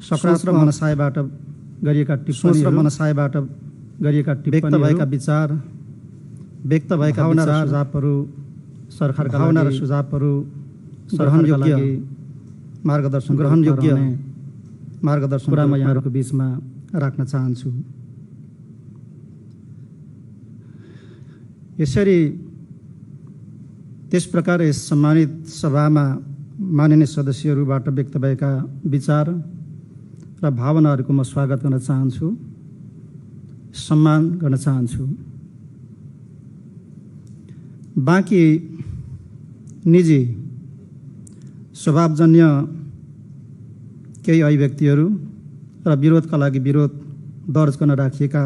सकारात्मक मनसायबाट गरिएका टिप्पणी र मनसायबाट गरिएका टिप्पणी भएका विचार व्यक्त भएका भावना र सुझावहरू सरकारका भावना र सुझावहरू ग्रहणयोग्य मार्गदर्शन कुरा म यहाँहरूको बीचमा राख्न चाहन्छु। यसरी त्यस प्रकार यस सम्मानित सभामा माननीय सदस्यहरूबाट व्यक्त भएका विचार र भावनाहरूको म स्वागत गर्न चाहन्छु, सम्मान गर्न चाहन्छु। बाँकी निजी स्वभावजन्य केही अभिव्यक्तिहरू र विरोधका लागि विरोध दर्ज गर्न राखिएका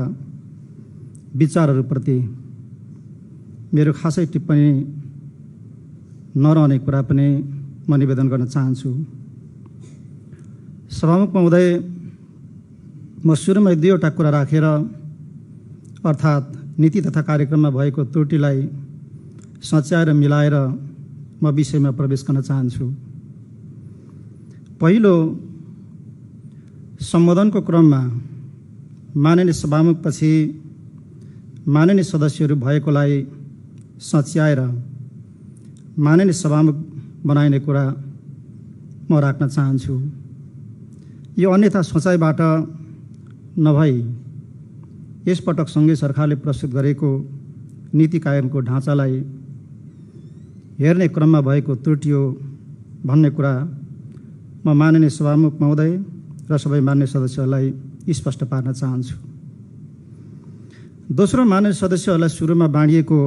विचारहरूप्रति मेरो खासै टिप्पणी नरहने कुरा पनि म निवेदन गर्न चाहन्छु। सभामुख महोदय, म सुरुमै दुईवटा कुरा राखेर अर्थात् नीति तथा कार्यक्रममा भएको त्रुटिलाई सच्याएर मिलाएर म विषयमा प्रवेश गर्न चाहन्छु। पहिलो, सम्बोधनको क्रममा माननीय सभामुखपछि माननीय सदस्यहरू भएकोलाई सच्याएर माननीय सभामुख बनाइने कुरा म राख्न चाहन्छु। यो अन्यथा सोचाइबाट नभई यसपटक सङ्घीय सरकारले प्रस्तुत गरेको नीति कार्यक्रमको ढाँचालाई हेर्ने क्रममा भएको त्रुटि हो भन्ने कुरा म माननीय सभामुख महोदय र सबै माननीय सदस्यहरूलाई स्पष्ट पार्न चाहन्छु। दोस्रो, माननीय सदस्यहरूलाई सुरुमा बाँडिएको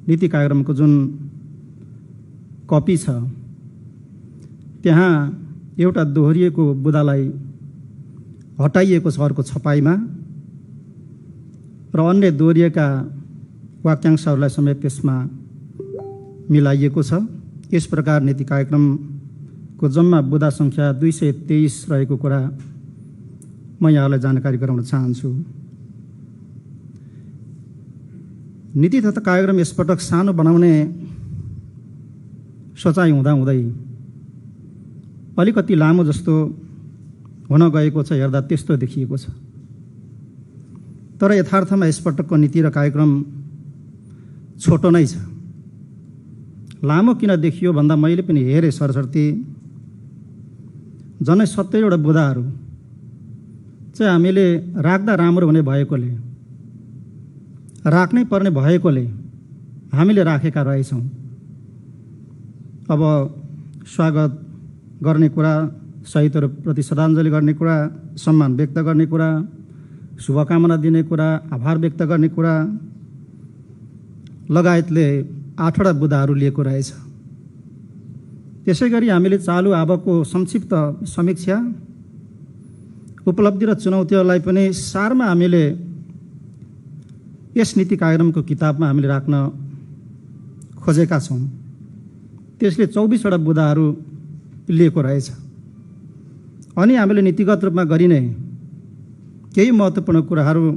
नीति कार्यक्रमको जुन कपी छ त्यहाँ एउटा दोहोरिएको बुदालाई हटाइएको छ अर्को छपाईमा र अन्य दोहोरिएका वाक्यांशहरूलाई समेत त्यसमा मिलाइएको छ। यस प्रकार नीति कार्यक्रमको जम्मा बुदा सङ्ख्या 223 रहेको कुरा म यहाँलाई जानकारी गराउन चाहन्छु। नीति तथा कार्यक्रम यसपटक सानो बनाउने सोचाइ हुँदाहुँदै अलिकति लामो जस्तो हुन गएको छ, हेर्दा त्यस्तो देखिएको छ। तर यथार्थमा यसपटकको नीति र कार्यक्रम छोटो नै छ। लामो किन देखियो भन्दा मैले पनि हेरेँ सरसर्ती झन्डै 70वटा बुदाहरू चाहिँ हामीले राख्दा राम्रो हुने भएकोले, राख्नै पर्ने भएकोले हामीले राखेका रहेछौँ। अब स्वागत गर्ने कुरा, शहीदहरूप्रति श्रद्धाञ्जली गर्ने कुरा, सम्मान व्यक्त गर्ने कुरा, शुभकामना दिने कुरा, आभार व्यक्त गर्ने कुरा लगायतले 8वटा बुदाहरू लिएको रहेछ। त्यसै गरी हामीले चालु आवकको संक्षिप्त समीक्षा, उपलब्धि र चुनौतीहरूलाई पनि सारमा हामीले यस नीति कार्यक्रमको किताबमा हामीले राख्न खोजेका छौँ। त्यसले 24वटा बुदाहरू लिएको रहेछ। अनि हामीले नीतिगत रूपमा गरिने केही महत्त्वपूर्ण कुराहरू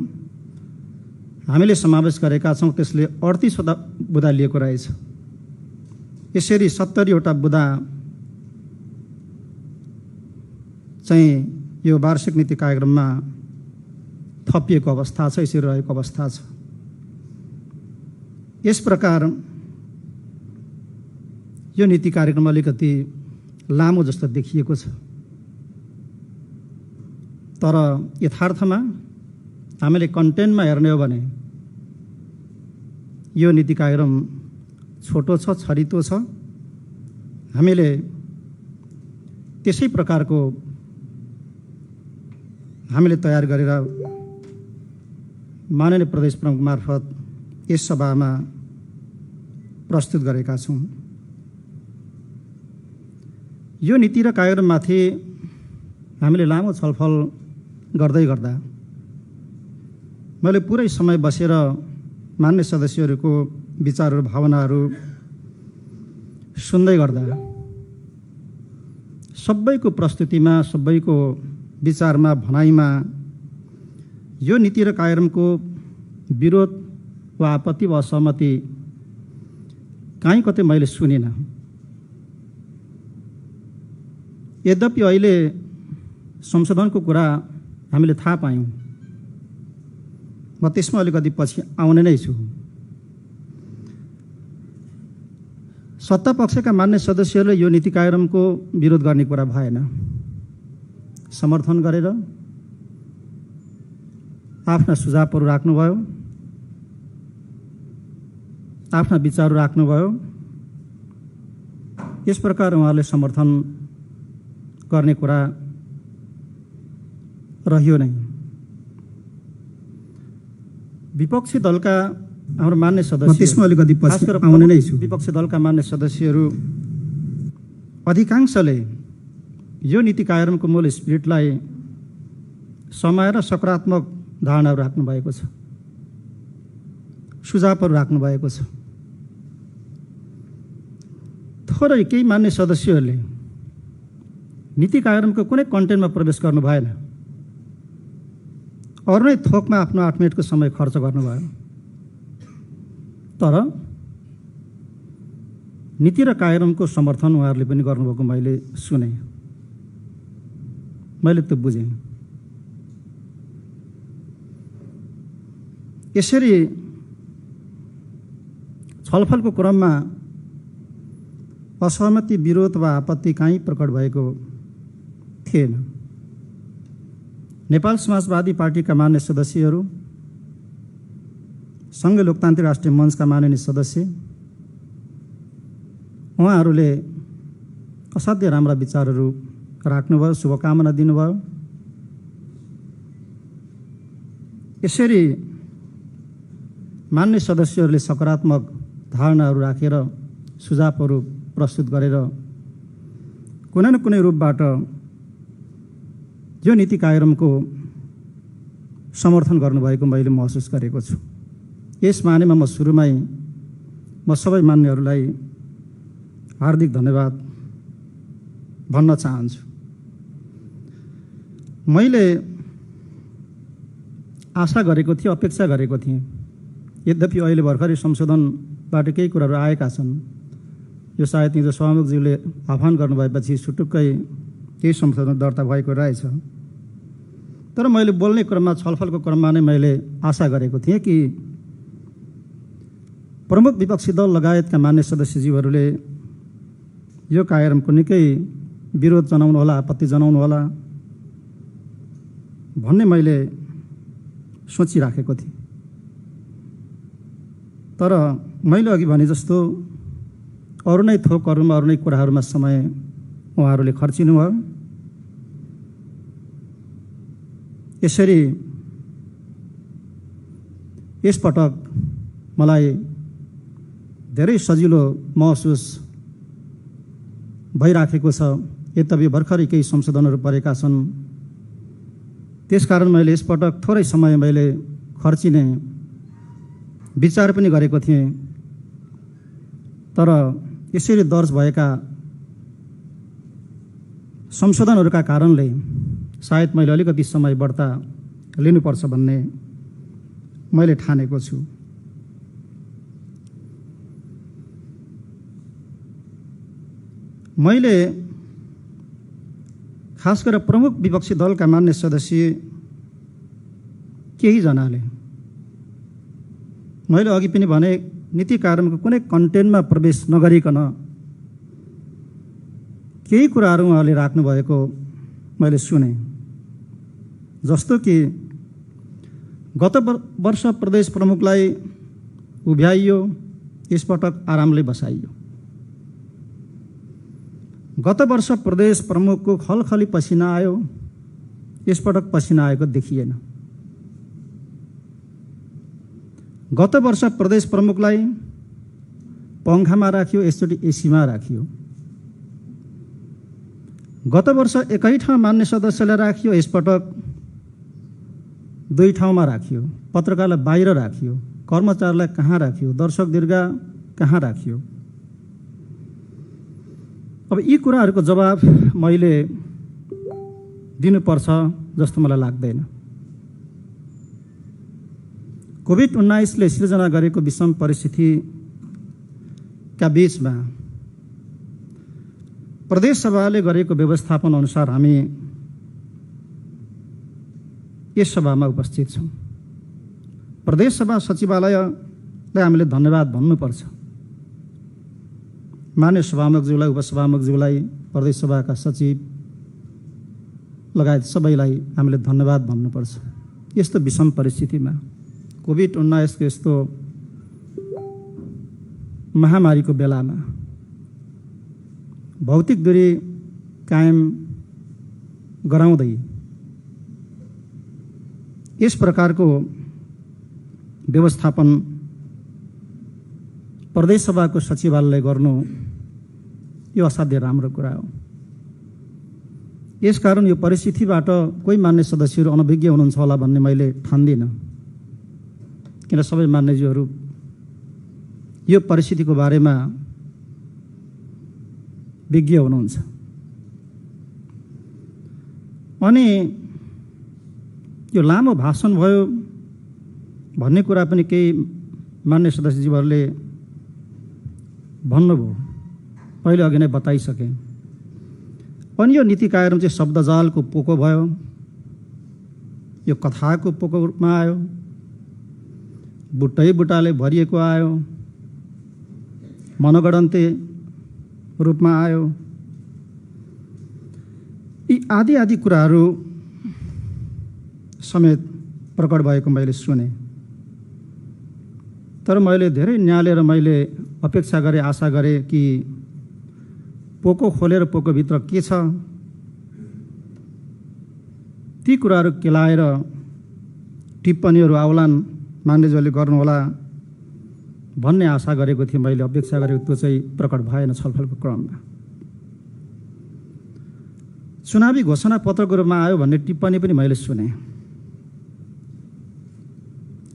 हामीले समावेश गरेका छौँ। त्यसले 38वटा बुदा लिएको रहेछ। यसरी 70वटा बुदा चाहिँ यो वार्षिक नीति कार्यक्रममा थपिएको अवस्था छ, यसरी रहेको अवस्था छ। यस प्रकार यो नीति कार्यक्रम अलिकति लामो जस्तो देखिएको छ। तर यथार्थमा हामीले कन्टेन्टमा हेर्ने हो भने यो नीति कार्यक्रम छोटो छ, छरितो छ। हामीले त्यसै प्रकारको हामीले तयार गरेर माननीय प्रदेश प्रमुख मार्फत यस सभामा प्रस्तुत गरेका छौँ। यो नीति र कार्यक्रममाथि हामीले लामो छलफल गर्दै गर्दा मैले पुरै समय बसेर मान्य सदस्यहरूको विचारहरू, भावनाहरू सुन्दै गर्दा सबैको प्रस्तुतिमा, सबैको विचारमा, भनाइमा यो नीति र कार्यक्रमको विरोध वा आपत्ति वा असहमति कहीँ कतै मैले सुनिनँ। यद्यपि अहिले संशोधनको कुरा हामीले थाहा पायौँ। म त्यसमा अलिकति पछि आउने नै छु। सत्ता पक्षका मान्य सदस्यहरूले यो नीति कार्यक्रमको विरोध गर्ने कुरा भएन। समर्थन गरेर आफ्ना सुझावहरू राख्नुभयो, आफ्ना विचारहरू राख्नुभयो। यस प्रकार उहाँहरूले समर्थन गर्ने कुरा रह्यो नै। विपक्षी दलका हाम्रो मान्य सदस्य, त्यसमा अलिकति पछि आउने नै छु। विपक्षी दलका मान्य सदस्यहरू अधिकांशले यो नीति कार्यक्रमको मूल स्पिरिटलाई समाएर सकारात्मक धारणाहरू राख्नु भएको छ, सुझावहरू राख्नु भएको छ। थोरै केही मान्य सदस्यहरूले नीति कार्यक्रमको कुनै कन्टेन्टमा प्रवेश गर्नु भएन, अरू नै थोकमा आफ्नो 8 मिनटको समय खर्च गर्नुभयो। तर नीति र कार्यक्रमको समर्थन उहाँहरूले पनि गर्नुभएको मैले सुने, मैले त बुझेँ। यसरी छलफलको क्रममा असहमति, विरोध वा आपत्ति कहीँ प्रकट भएको थिएन। नेपाल समाजवादी पार्टीका मान्य सदस्यहरू, सङ्घ लोकतान्त्रिक राष्ट्रिय मञ्चका माननीय सदस्य, उहाँहरूले असाध्य राम्रा विचारहरू राख्नुभयो, शुभकामना दिनुभयो। यसरी मान्य सदस्यहरूले सकारात्मक धारणाहरू राखेर सुझावहरू प्रस्तुत गरेर कुनै न कुनै रूपबाट यो नीति कार्यक्रमको समर्थन गर्नुभएको मैले महसुस गरेको छु। यस मानेमा म सुरुमै म सबै मान्यहरूलाई हार्दिक धन्यवाद भन्न चाहन्छु। मैले आशा गरेको थिएँ, अपेक्षा गरेको थिएँ, यद्यपि अहिले भर्खरै संशोधनबाट केही कुराहरू आएका छन्। यो सायद हिजो सभामुखज्यूले आह्वान गर्नुभएपछि सुटुक्कै केही संशोधन दर्ता भएको रहेछ। तर मैले बोल्ने क्रममा, छलफलको क्रममा नै मैले आशा गरेको थिएँ कि प्रमुख विपक्षी दल लगायतका मान्य सदस्यज्यूहरूले यो कार्यक्रमको निकै विरोध जनाउनु होला, आपत्ति जनाउनु होला भन्ने मैले सोचिराखेको थिएँ। तर मैले अघि भने जस्तो अरू नै थोकहरूमा, अरू नै कुराहरूमा समय उहाँहरूले खर्चिनुभयो। यसरी यसपटक मलाई धेरै सजिलो महसुस भइराखेको छ। यद्यपि भर्खरै केही संशोधनहरू परेका छन्, त्यसकारण मैले यसपटक थोरै समय मैले खर्चिने विचार पनि गरेको थिएँ। तर यसरी दर्ज भएका संशोधनहरूका कारणले सायद मैले अलिकति समय बढ्ता लिनुपर्छ भन्ने मैले ठानेको छु। मैले खास गरेर प्रमुख विपक्षी दलका मान्य सदस्य केही जनाले, मैले अघि पनि भने, नीति कार्यक्रमको कुनै कन्टेन्टमा प्रवेश नगरिकन केही कुराहरू उहाँले राख्नुभएको मैले सुने। जस्तो कि गत वर्ष प्रदेश प्रमुखलाई उभ्याइयो, यसपटक आरामले बसाइयो। गत वर्ष प्रदेश प्रमुखको खलखली पसिना आयो, यसपटक पसिना आएको देखिएन। गत वर्ष प्रदेश प्रमुखलाई पङ्खामा राखियो, यसचोटि एसीमा राखियो। गत वर्ष एकै ठाउँ मान्य सदस्यलाई राखियो, यसपटक 2 ठाउँमा राखियो। पत्रकारलाई बाहिर राखियो, कर्मचारीलाई कहाँ राखियो, दर्शक दीर्घा कहाँ राखियो। अब यी कुराहरूको जवाब मैले दिनुपर्छ जस्तो मलाई लाग्दैन। कोभिड-19ले सिर्जना गरेको विषम परिस्थितिका बीचमा प्रदेश सभाले गरेको व्यवस्थापन अनुसार हामी यस सभामा उपस्थित छौँ। प्रदेश सभा सचिवालयलाई हामीले धन्यवाद भन्नुपर्छ। मान्य सभामुखज्यूलाई, उपसभामुखज्यूलाई, प्रदेश सभाका सचिव लगायत सबैलाई हामीले धन्यवाद भन्नुपर्छ। यस्तो विषम परिस्थितिमा कोभिड-19 को यस्तो महामारीको बेलामा भौतिक दूरी कायम गराउँदै यस प्रकारको व्यवस्थापन प्रदेश सभाको सचिवालयले गर्नु यो असाध्य राम्रो कुरा हो। यसकारण यो परिस्थितिबाट कोही मान्य सदस्यहरू अनभिज्ञ हुनुहुन्छ होला भन्ने मैले ठान्दिनँ, किन सबै मान्यज्यूहरू यो परिस्थितिको बारेमा विज्ञ हुनुहुन्छ। अनि यो लामो भाषण भयो भन्ने कुरा पनि केही मान्य सदस्यज्यूहरूले भन्नुभयो, पहिले अघि नै बताइसके। अनि यो नीति कार्यक्रम चाहिँ शब्दजालको पोको भयो, यो कथाको पोको रूपमा आयो, बुट्टै बुट्टाले भरिएको आयो, मनगढन्ते रूपमा आयो। यी आदि आदि कुराहरू समेत प्रकट भएको मैले सुने। तर मैले धेरै न्यालेर मैले अपेक्षा गरेँ, आशा गरेँ कि पोको खोलेर पोकोभित्र के छ ती कुराहरू केलाएर टिप्पणीहरू आउलान्, मान्यज्यूले गर्नुहोला भन्ने आशा गरेको थिएँ मैले, अपेक्षा गरेको। त्यो चाहिँ प्रकट भएन छलफलको क्रममा। चुनावी घोषणा पत्रको रूपमा आयो भन्ने टिप्पणी पनि मैले सुने।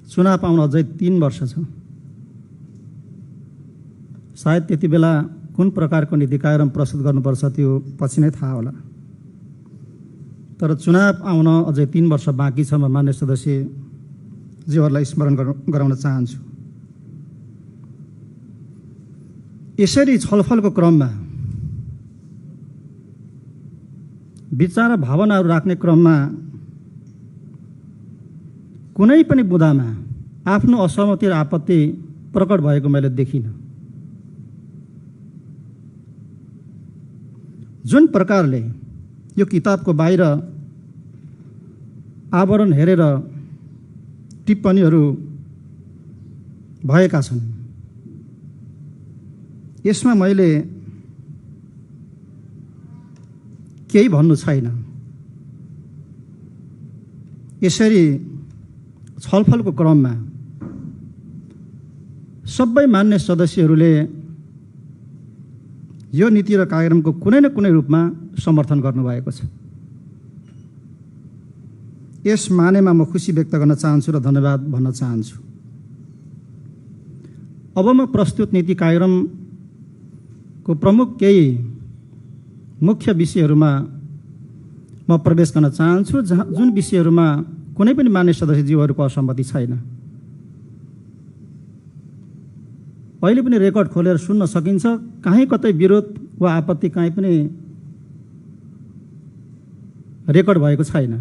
चुनाव आउन अझै 3 वर्ष छ। सायद त्यति बेला कुन प्रकारको नीति कार्यक्रम प्रस्तुत गर्नुपर्छ त्यो पछि नै थाहा होला। तर चुनाव आउन अझै 3 वर्ष बाँकी छ। म मान्य सदस्यज्यूहरूलाई स्मरण गराउन चाहन्छु। यसरी छलफलको क्रममा विचार र भावनाहरू राख्ने क्रममा कुनै पनि बुँदामा आफ्नो असहमति र आपत्ति प्रकट भएको मैले देखिनँ। जुन प्रकारले यो किताबको बाहिर आवरण हेरेर टिप्पणीहरू भएका छन्, यसमा मैले केही भन्नु छैन। यसरी छलफलको क्रममा सबै मान्य सदस्यहरूले यो नीति र कार्यक्रमको कुनै न कुनै रूपमा समर्थन गर्नुभएको छ। यस मानेमा म खुसी व्यक्त गर्न चाहन्छु र धन्यवाद भन्न चाहन्छु। अब म प्रस्तुत नीति कार्यक्रमको प्रमुख केही मुख्य विषयहरूमा म प्रवेश गर्न चाहन्छु, जुन विषयहरूमा कुनै पनि मान्य सदस्यज्यूहरूको असहमति छैन। अहिले पनि रेकर्ड खोलेर सुन्न सकिन्छ, कहीँ कतै विरोध वा आपत्ति कहीँ पनि रेकर्ड भएको छैन।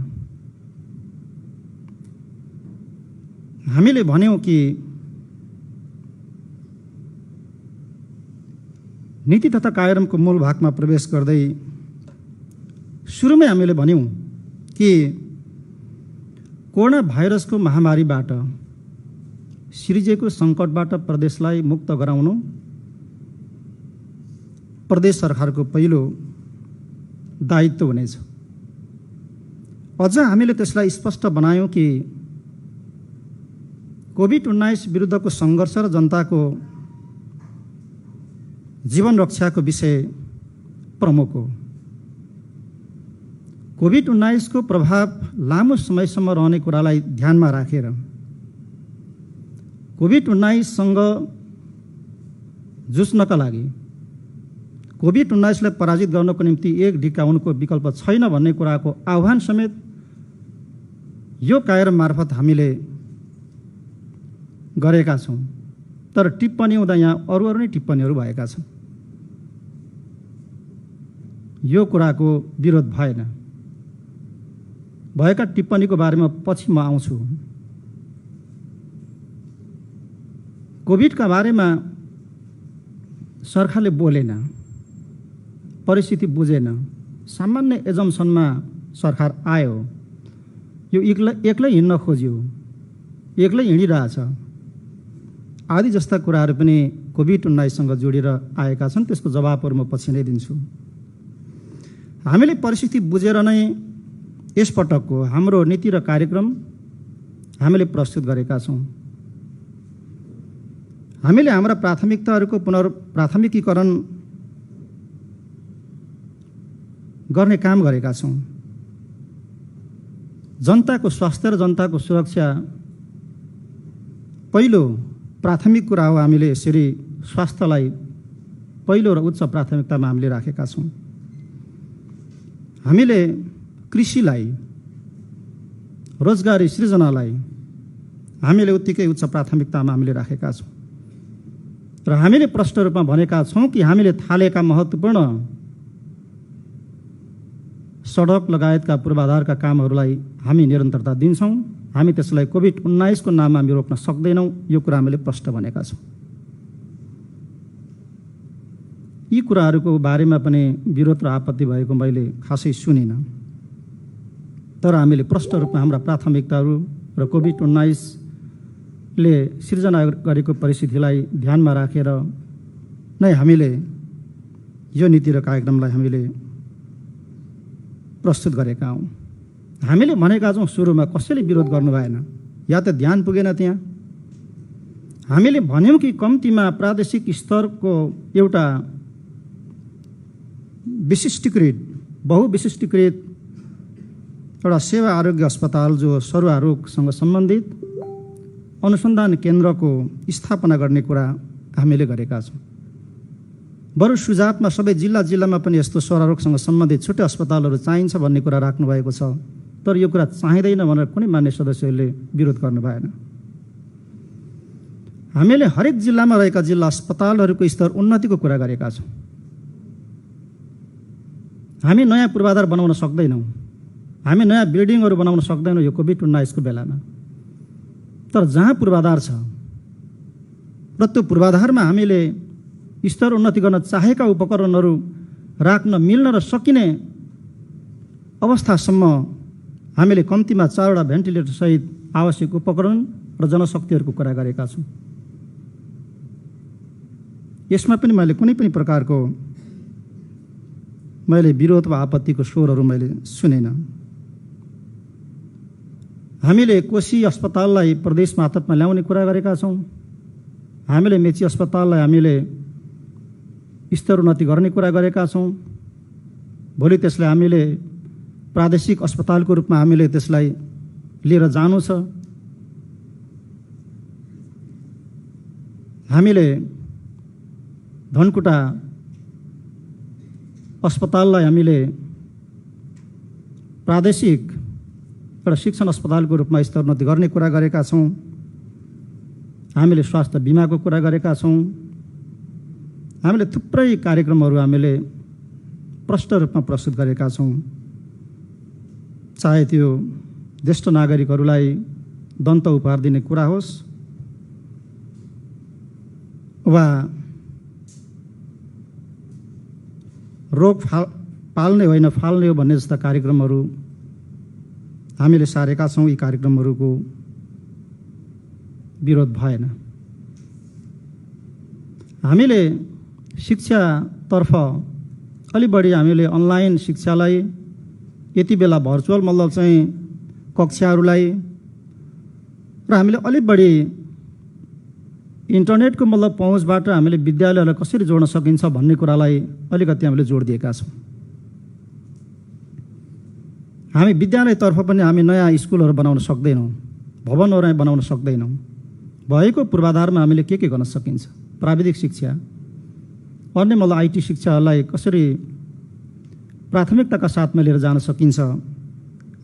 हामीले भन्यौँ कि नीति तथा कार्यक्रमको मूल भागमा प्रवेश गर्दै सुरुमै हामीले भन्यौँ कि कोरोना भाइरसको महामारीबाट सिर्जिएको सङ्कटबाट प्रदेशलाई मुक्त गराउनु प्रदेश सरकारको पहिलो दायित्व हुनेछ। अझ हामीले त्यसलाई स्पष्ट बनायौँ कि कोभिड-19 विरुद्धको सङ्घर्ष र जनताको जीवन रक्षाको विषय प्रमुख हो। कोभिड-19 को प्रभाव लामो समयसम्म रहने कुरालाई ध्यानमा राखेर कोभिड-19 सँग जुझ्नका लागि, कोभिड-19 लाई पराजित गर्नको निम्ति एक ढिकाउनुको विकल्प छैन भन्ने कुराको आह्वान समेत यो कार्यक्रम मार्फत हामीले गरेका छौँ। तर टिप्पणी हुँदा यहाँ अरू नै टिप्पणीहरू भएका छन्। यो कुराको विरोध भएन। भएका टिप्पणीको बारेमा पछि म आउँछु। कोभिडका बारेमा सरकारले बोलेन, परिस्थिति बुझेन, सामान्य एजम्सनमा सरकार आयो। यो एक्लै हिँड्न खोज्यो, एक्लै हिँडिरहेछ आदि जस्ता कुराहरू पनि कोभिड-19सँग जोडेर आएका छन्। त्यसको जवाबहरू म पछि नै दिन्छु। हामीले परिस्थिति बुझेर नै यसपटकको हाम्रो नीति र कार्यक्रम हामीले प्रस्तुत गरेका छौँ। हामीले हाम्रा प्राथमिकताहरूको पुनर्प्राथमिकीकरण गर्ने काम गरेका छौँ। जनताको स्वास्थ्य र जनताको सुरक्षा पहिलो प्राथमिक कुरा हो। हामीले यसरी स्वास्थ्यलाई पहिलो र उच्च प्राथमिकतामा हामीले राखेका छौँ। हामीले कृषिलाई, रोजगारी सृजनालाई हामीले उत्तिकै उच्च प्राथमिकतामा हामीले राखेका छौँ र हामीले प्रष्ट रूपमा भनेका छौँ कि हामीले थालेका महत्त्वपूर्ण सडक लगायतका पूर्वाधारका कामहरूलाई हामी निरन्तरता दिन्छौँ। हामी त्यसलाई कोभिड-19को नाममा हामी रोक्न सक्दैनौँ। यो कुरा हामीले प्रष्ट भनेका छौँ। यी कुराहरूको बारेमा पनि विरोध र आपत्ति भएको मैले खासै सुनिनँ। तर हामीले प्रष्ट रूपमा हाम्रा प्राथमिकताहरू र कोभिड-19ले सिर्जना गरेको परिस्थितिलाई ध्यानमा राखेर नै हामीले यो नीति र कार्यक्रमलाई हामीले प्रस्तुत गरेका हौँ। हामीले भनेका छौँ सुरुमा कसैले विरोध गर्नु भएन, या त ध्यान पुगेन त्यहाँ। हामीले भन्यौँ कि कम्तीमा प्रादेशिक स्तरको एउटा विशिष्टीकृत बहुविशिष्टीकृत एउटा सेवा आरोग्य अस्पताल जो सरुवा रोगसँग सम्बन्धित अनुसन्धान केन्द्रको स्थापना गर्ने कुरा हामीले गरेका छौँ। बरु सुझावमा सबै जिल्लामा पनि यस्तो सरुवा रोगसँग सम्बन्धित छुट्टै अस्पतालहरू चाहिन्छ भन्ने कुरा राख्नु भएको छ। तर यो कुरा चाहिँदैन भनेर कुनै मान्य सदस्यहरूले विरोध गर्नु भएन। हामीले हरेक जिल्लामा रहेका जिल्ला अस्पतालहरूको स्तर उन्नतिको कुरा गरेका छौँ। हामी नयाँ पूर्वाधार बनाउन सक्दैनौँ, हामी नयाँ बिल्डिङहरू बनाउन सक्दैनौँ यो कोभिड-19को बेलामा। तर जहाँ पूर्वाधार छ र त्यो पूर्वाधारमा हामीले स्तर उन्नति गर्न चाहेका उपकरणहरू राख्न मिल्न र सकिने अवस्थासम्म हामीले कम्तीमा 4वटा भेन्टिलेटर सहित आवश्यक उपकरण र जनशक्तिहरूको कुरा गरेका छौँ। यसमा पनि मैले कुनै पनि प्रकारको विरोध वा आपत्तिको स्वरहरू मैले सुनेन। हामीले कोशी अस्पताललाई प्रदेश मातहतमा ल्याउने कुरा गरेका छौँ। हामीले मेची अस्पताललाई हामीले स्तर उन्नति गर्ने कुरा गरेका छौँ। भोलि त्यसलाई हामीले प्रादेशिक अस्पतालको रूपमा हामीले त्यसलाई लिएर जानु छ। हामीले धनकुटा अस्पताललाई हामीले प्रादेशिक एउटा शिक्षण अस्पतालको रूपमा स्तर उन्नति गर्ने कुरा गरेका छौँ। हामीले स्वास्थ्य बिमाको कुरा गरेका छौँ। हामीले थुप्रै कार्यक्रमहरू हामीले प्रष्ट रूपमा प्रस्तुत गरेका छौँ। चाहे त्यो ज्येष्ठ नागरिकहरूलाई दन्त उपहार दिने कुरा होस् वा रोग पाल्ने होइन फाल्ने हो भन्ने जस्ता कार्यक्रमहरू हामीले सारेका छौँ। यी कार्यक्रमहरूको विरोध भएन। हामीले शिक्षातर्फ अलि बढी हामीले अनलाइन शिक्षालाई यति बेला भर्चुअल मतलब चाहिँ कक्षाहरूलाई र हामीले अलि बढी इन्टरनेटको मतलब पहुँचबाट हामीले विद्यालयलाई कसरी जोड्न सकिन्छ भन्ने कुरालाई अलिकति हामीले जोड दिएका छौँ। हामी विद्यालयतर्फ पनि हामी नयाँ स्कुलहरू बनाउन सक्दैनौँ, भवनहरू बनाउन सक्दैनौँ। भएको पूर्वाधारमा हामीले के गर्न सकिन्छ, प्राविधिक शिक्षा, अन्य मतलब आइटी शिक्षाहरूलाई कसरी प्राथमिकताका साथमा लिएर जान सकिन्छ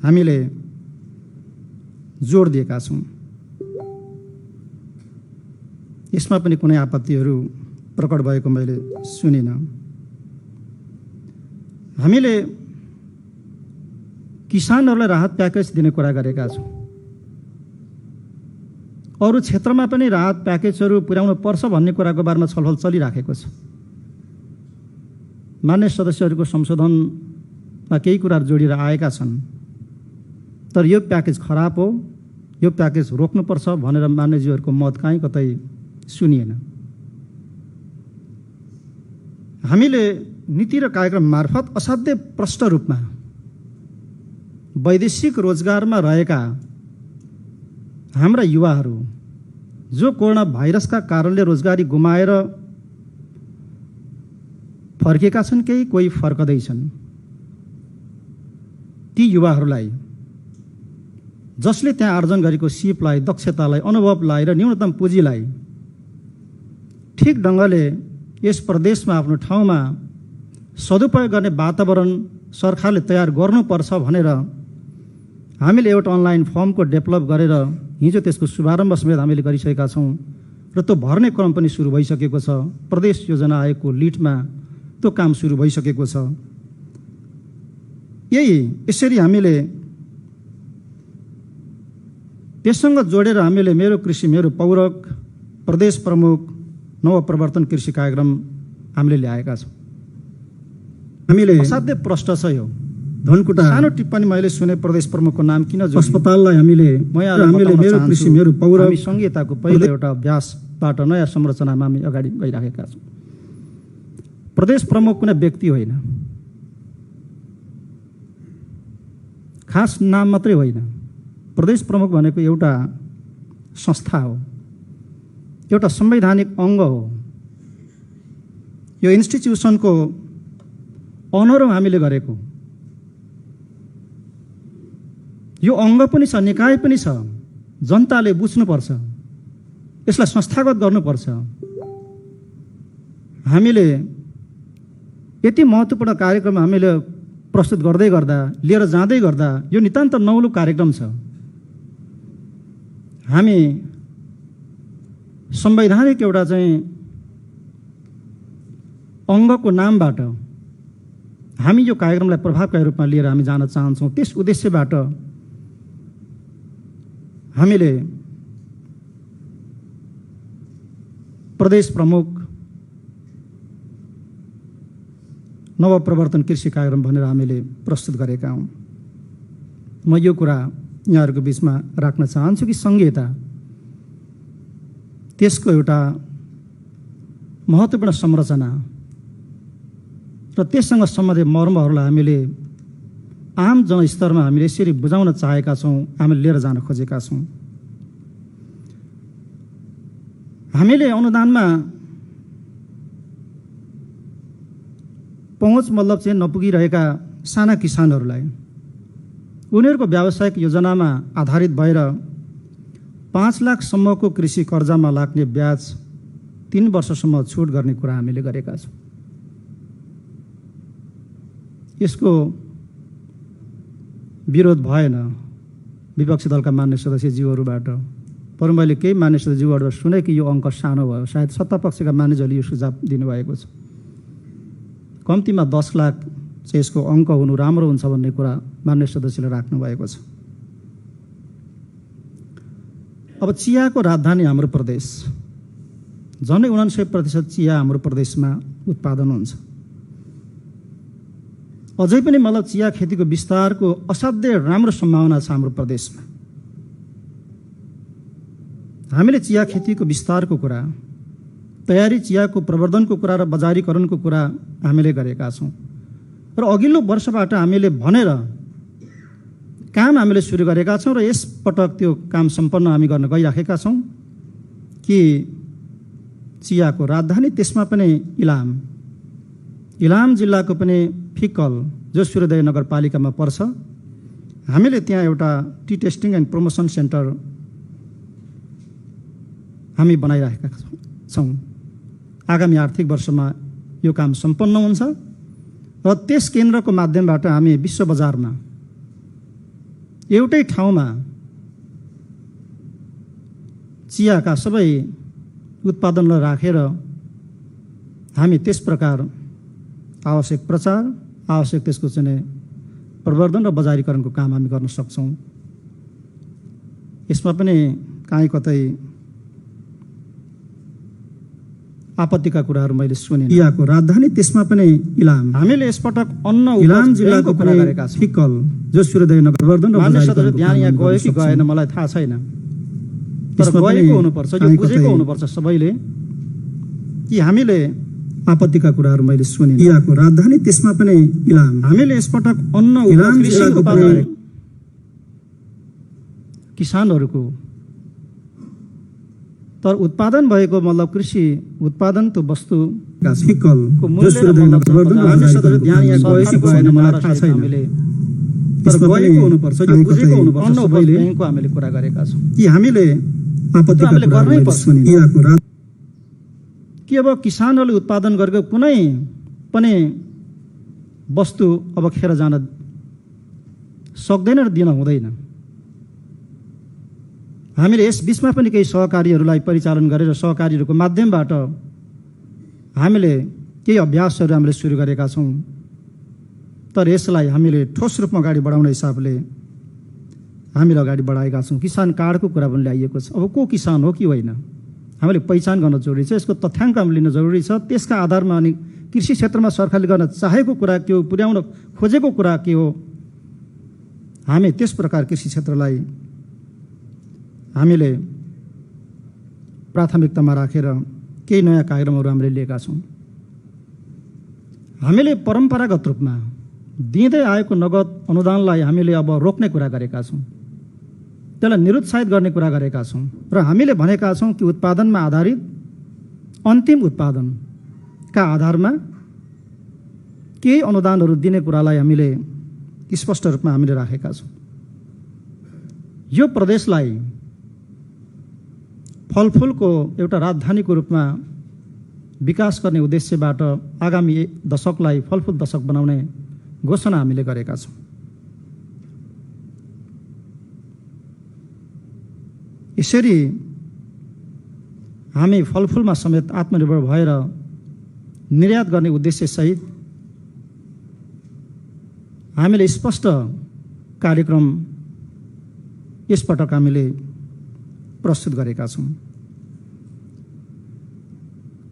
हामीले जोड दिएका छौँ। यसमा पनि कुनै आपत्तिहरू प्रकट भएको मैले सुनिनँ। हामीले किसानहरूलाई राहत प्याकेज दिने कुरा गरेका छौँ। अरू क्षेत्रमा पनि राहत प्याकेजहरू पुर्याउनु पर्छ भन्ने कुराको बारेमा छलफल चलिराखेको छ। मान्य सदस्यहरूको संशोधनमा केही कुराहरू जोडिएर आएका छन्, तर यो प्याकेज खराब हो, यो प्याकेज रोक्नुपर्छ भनेर मान्यज्यूहरूको मत कहीँ कतै सुनिएन। हामीले नीति र कार्यक्रम मार्फत असाध्य प्रष्ट रूपमा वैदेशिक रोजगारमा रहेका हाम्रा युवाहरू जो कोरोना भाइरसका कारणले रोजगारी गुमाएर फर्केका छन्, केही कोही फर्कदैछन्, ती युवाहरूलाई जसले त्यहाँ आर्जन गरेको सिपलाई, दक्षतालाई, अनुभवलाई र न्यूनतम पुँजीलाई ठिक ढङ्गले यस प्रदेशमा आफ्नो ठाउँमा सदुपयोग गर्ने वातावरण सरकारले तयार गर्नुपर्छ भनेर हामीले एउटा अनलाइन फर्मको डेभलप गरेर हिजो त्यसको शुभारम्भ समेत हामीले गरिसकेका छौँ र त्यो भर्ने क्रम पनि सुरु भइसकेको छ। प्रदेश योजना आयोगको लिडमा त्यो काम सुरु भइसकेको छ। यसरी हामीले त्यससँग जोडेर हामीले मेरो कृषि मेरो पौरक प्रदेश प्रमुख नवप्रवर्तन कृषि कार्यक्रम हामीले ल्याएका छौँ। हामीले असाध्य प्रष्ट छ। यो धनकुटा सानो टिप्पणी मैले सुने, प्रदेश प्रमुखको नाम किन जोडियो? अस्पताललाई हामीले मेरो कृषि मेरो पौरक हामी संहिताको पहिलो एउटा अभ्यासबाट नयाँ संरचनामा हामी अगाडि गइराखेका छौँ। प्रदेश प्रमुख कुनै व्यक्ति होइन, खास नाम मात्रै होइन। प्रदेश प्रमुख भनेको एउटा संस्था हो, एउटा संवैधानिक अङ्ग हो। यो इन्स्टिट्युसनको अनर हामीले गरेको यो अङ्ग पनि छ, निकाय पनि छ। जनताले बुझ्नुपर्छ, यसलाई संस्थागत गर्नुपर्छ। हामीले यति महत्त्वपूर्ण कार्यक्रम हामीले प्रस्तुत गर्दै गर्दा, लिएर जाँदै गर्दा यो नितान्त नौलो कार्यक्रम छ। हामी संवैधानिक एउटा चाहिँ अङ्गको नामबाट हामी यो कार्यक्रमलाई प्रभावकारी रूपमा लिएर हामी जान चाहन्छौँ। त्यस उद्देश्यबाट हामीले प्रदेश प्रमुख नवप्रवर्तन कृषि कार्यक्रम भनेर हामीले प्रस्तुत गरेका हौँ। म यो कुरा यहाँहरूको बिचमा राख्न चाहन्छु कि संहिता त्यसको एउटा महत्त्वपूर्ण संरचना र त्यससँग सम्बन्धित मर्महरूलाई हामीले आम जनस्तरमा हामीले यसरी बुझाउन चाहेका छौँ, हामीले लिएर जान खोजेका छौँ। हामीले अनुदानमा पहुँच मतलब चाहिँ नपुगिरहेका साना किसानहरूलाई उनीहरूको व्यावसायिक योजनामा आधारित भएर 5 लाखसम्मको कृषि कर्जामा लाग्ने ब्याज 3 वर्षसम्म छुट गर्ने कुरा हामीले गरेका छौँ। यसको विरोध भएन विपक्षी दलका मान्य सदस्यज्यूहरूबाट। पर मैले केही मान्य सदस्यज्यूहरूबाट सुने कि यो अङ्क सानो भयो। सायद सत्तापक्षका मानिसहरूले यो सुझाव दिनुभएको छ। कम्तीमा 10 लाख चाहिँ यसको अङ्क हुनु राम्रो हुन्छ भन्ने कुरा मान्य सदस्यले राख्नु भएको छ। अब चियाको राजधानी हाम्रो प्रदेश, झन्डै 99% चिया हाम्रो प्रदेशमा उत्पादन हुन्छ। अझै पनि मतलब चिया खेतीको विस्तारको असाध्य राम्रो सम्भावना छ हाम्रो प्रदेशमा। हामीले चिया खेतीको विस्तारको कुरा, तयारी चियाको प्रवर्धनको कुरा र बजारीकरणको कुरा हामीले गरेका छौँ र अघिल्लो वर्षबाट हामीले भनेर काम हामीले सुरु गरेका छौँ र यस पटक त्यो काम सम्पन्न हामी गर्न गइराखेका छौँ कि चियाको राजधानी, त्यसमा पनि इलाम जिल्लाको पनि फिक्कल जो सूर्योदय नगरपालिकामा पर्छ, हामीले त्यहाँ एउटा T testing and promotion centre हामी बनाइराखेका छौँ। आगामी आर्थिक वर्षमा यो काम सम्पन्न हुन्छ र त्यस केन्द्रको माध्यमबाट हामी विश्व बजारमा एउटै ठाउँमा चियाका सबै उत्पादनलाई राखेर हामी त्यस प्रकार आवश्यक प्रचार, आवश्यक त्यसको चाहिँ प्रवर्धन र बजारीकरणको काम हामी गर्न सक्छौँ। यसमा पनि काहीँ कतै आपत्तिका कुराहरू मैले सुने। इलाको राजधानी त्यसमा पनि इलाम। हामीले यसपटक अन्न इलाम जिल्लाको कुरा गरेका छौँ। फिकल जो सूर्योदय प्रवर्धन र मान्य सदस्य ध्यान यहाँ गयो कि गएन मलाई थाहा छैन, तर गएको हुनुपर्छ, यो बुझेको हुनुपर्छ सबैले कि हामीले आपत्तिका कुराहरू मैले सुने। इलाको राजधानी त्यसमा पनि इलाम। हामीले यसपटक अन्न किसानहरूको तर उत्पादन भएको मतलब कृषि उत्पादन त्यो वस्तु फिकलको मूल्य ब्याङ्कको हामीले कुरा गरेका छौँ कि हामीले हामीले गर्नै पर्छ कि अब किसानहरूले उत्पादन गरेको कुनै पनि वस्तु अब खेर जान सक्दैन र दिन हुँदैन। हामीले यस बिचमा पनि केही सहकारीहरूलाई परिचालन गरेर सहकारीहरूको माध्यमबाट हामीले केही अभ्यासहरू हामीले सुरु गरेका छौँ। तर यसलाई हामीले ठोस रूपमा अगाडि बढाउने हिसाबले हामीले अगाडि बढाएका छौँ। किसान कार्डको कुरा पनि ल्याइएको छ। अब को किसान हो कि होइन हामीले पहिचान गर्न जरुरी छ, यसको तथ्याङ्क हामीले लिन जरुरी छ। त्यसका आधारमा अनि कृषि क्षेत्रमा सरकारले गर्न चाहेको कुरा के हो, पुर्याउन खोजेको कुरा के हो, हामी त्यस प्रकार कृषि क्षेत्रलाई हामीले प्राथमिकतामा राखेर केही नयाँ कार्यक्रमहरू हामीले लिएका छौँ। हामीले परम्परागत रूपमा दिँदै आएको नगद अनुदानलाई हामीले अब रोक्ने कुरा गरेका छौँ, त्यसलाई निरुत्साहित गर्ने कुरा गरेका छौँ र हामीले भनेका छौँ कि उत्पादनमा आधारित अन्तिम उत्पादनका आधारमा केही अनुदानहरू दिने कुरालाई हामीले स्पष्ट रूपमा हामीले राखेका छौँ। यो प्रदेशलाई फलफुलको एउटा राजधानीको रूपमा विकास गर्ने उद्देश्यबाट आगामी दशकलाई फलफुल दशक बनाउने घोषणा हामीले गरेका छौँ। यसरी हामी फलफुलमा समेत आत्मनिर्भर भएर निर्यात गर्ने उद्देश्यसहित हामीले स्पष्ट कार्यक्रम यसपटक हामीले प्रस्तुत गरेका छौँ।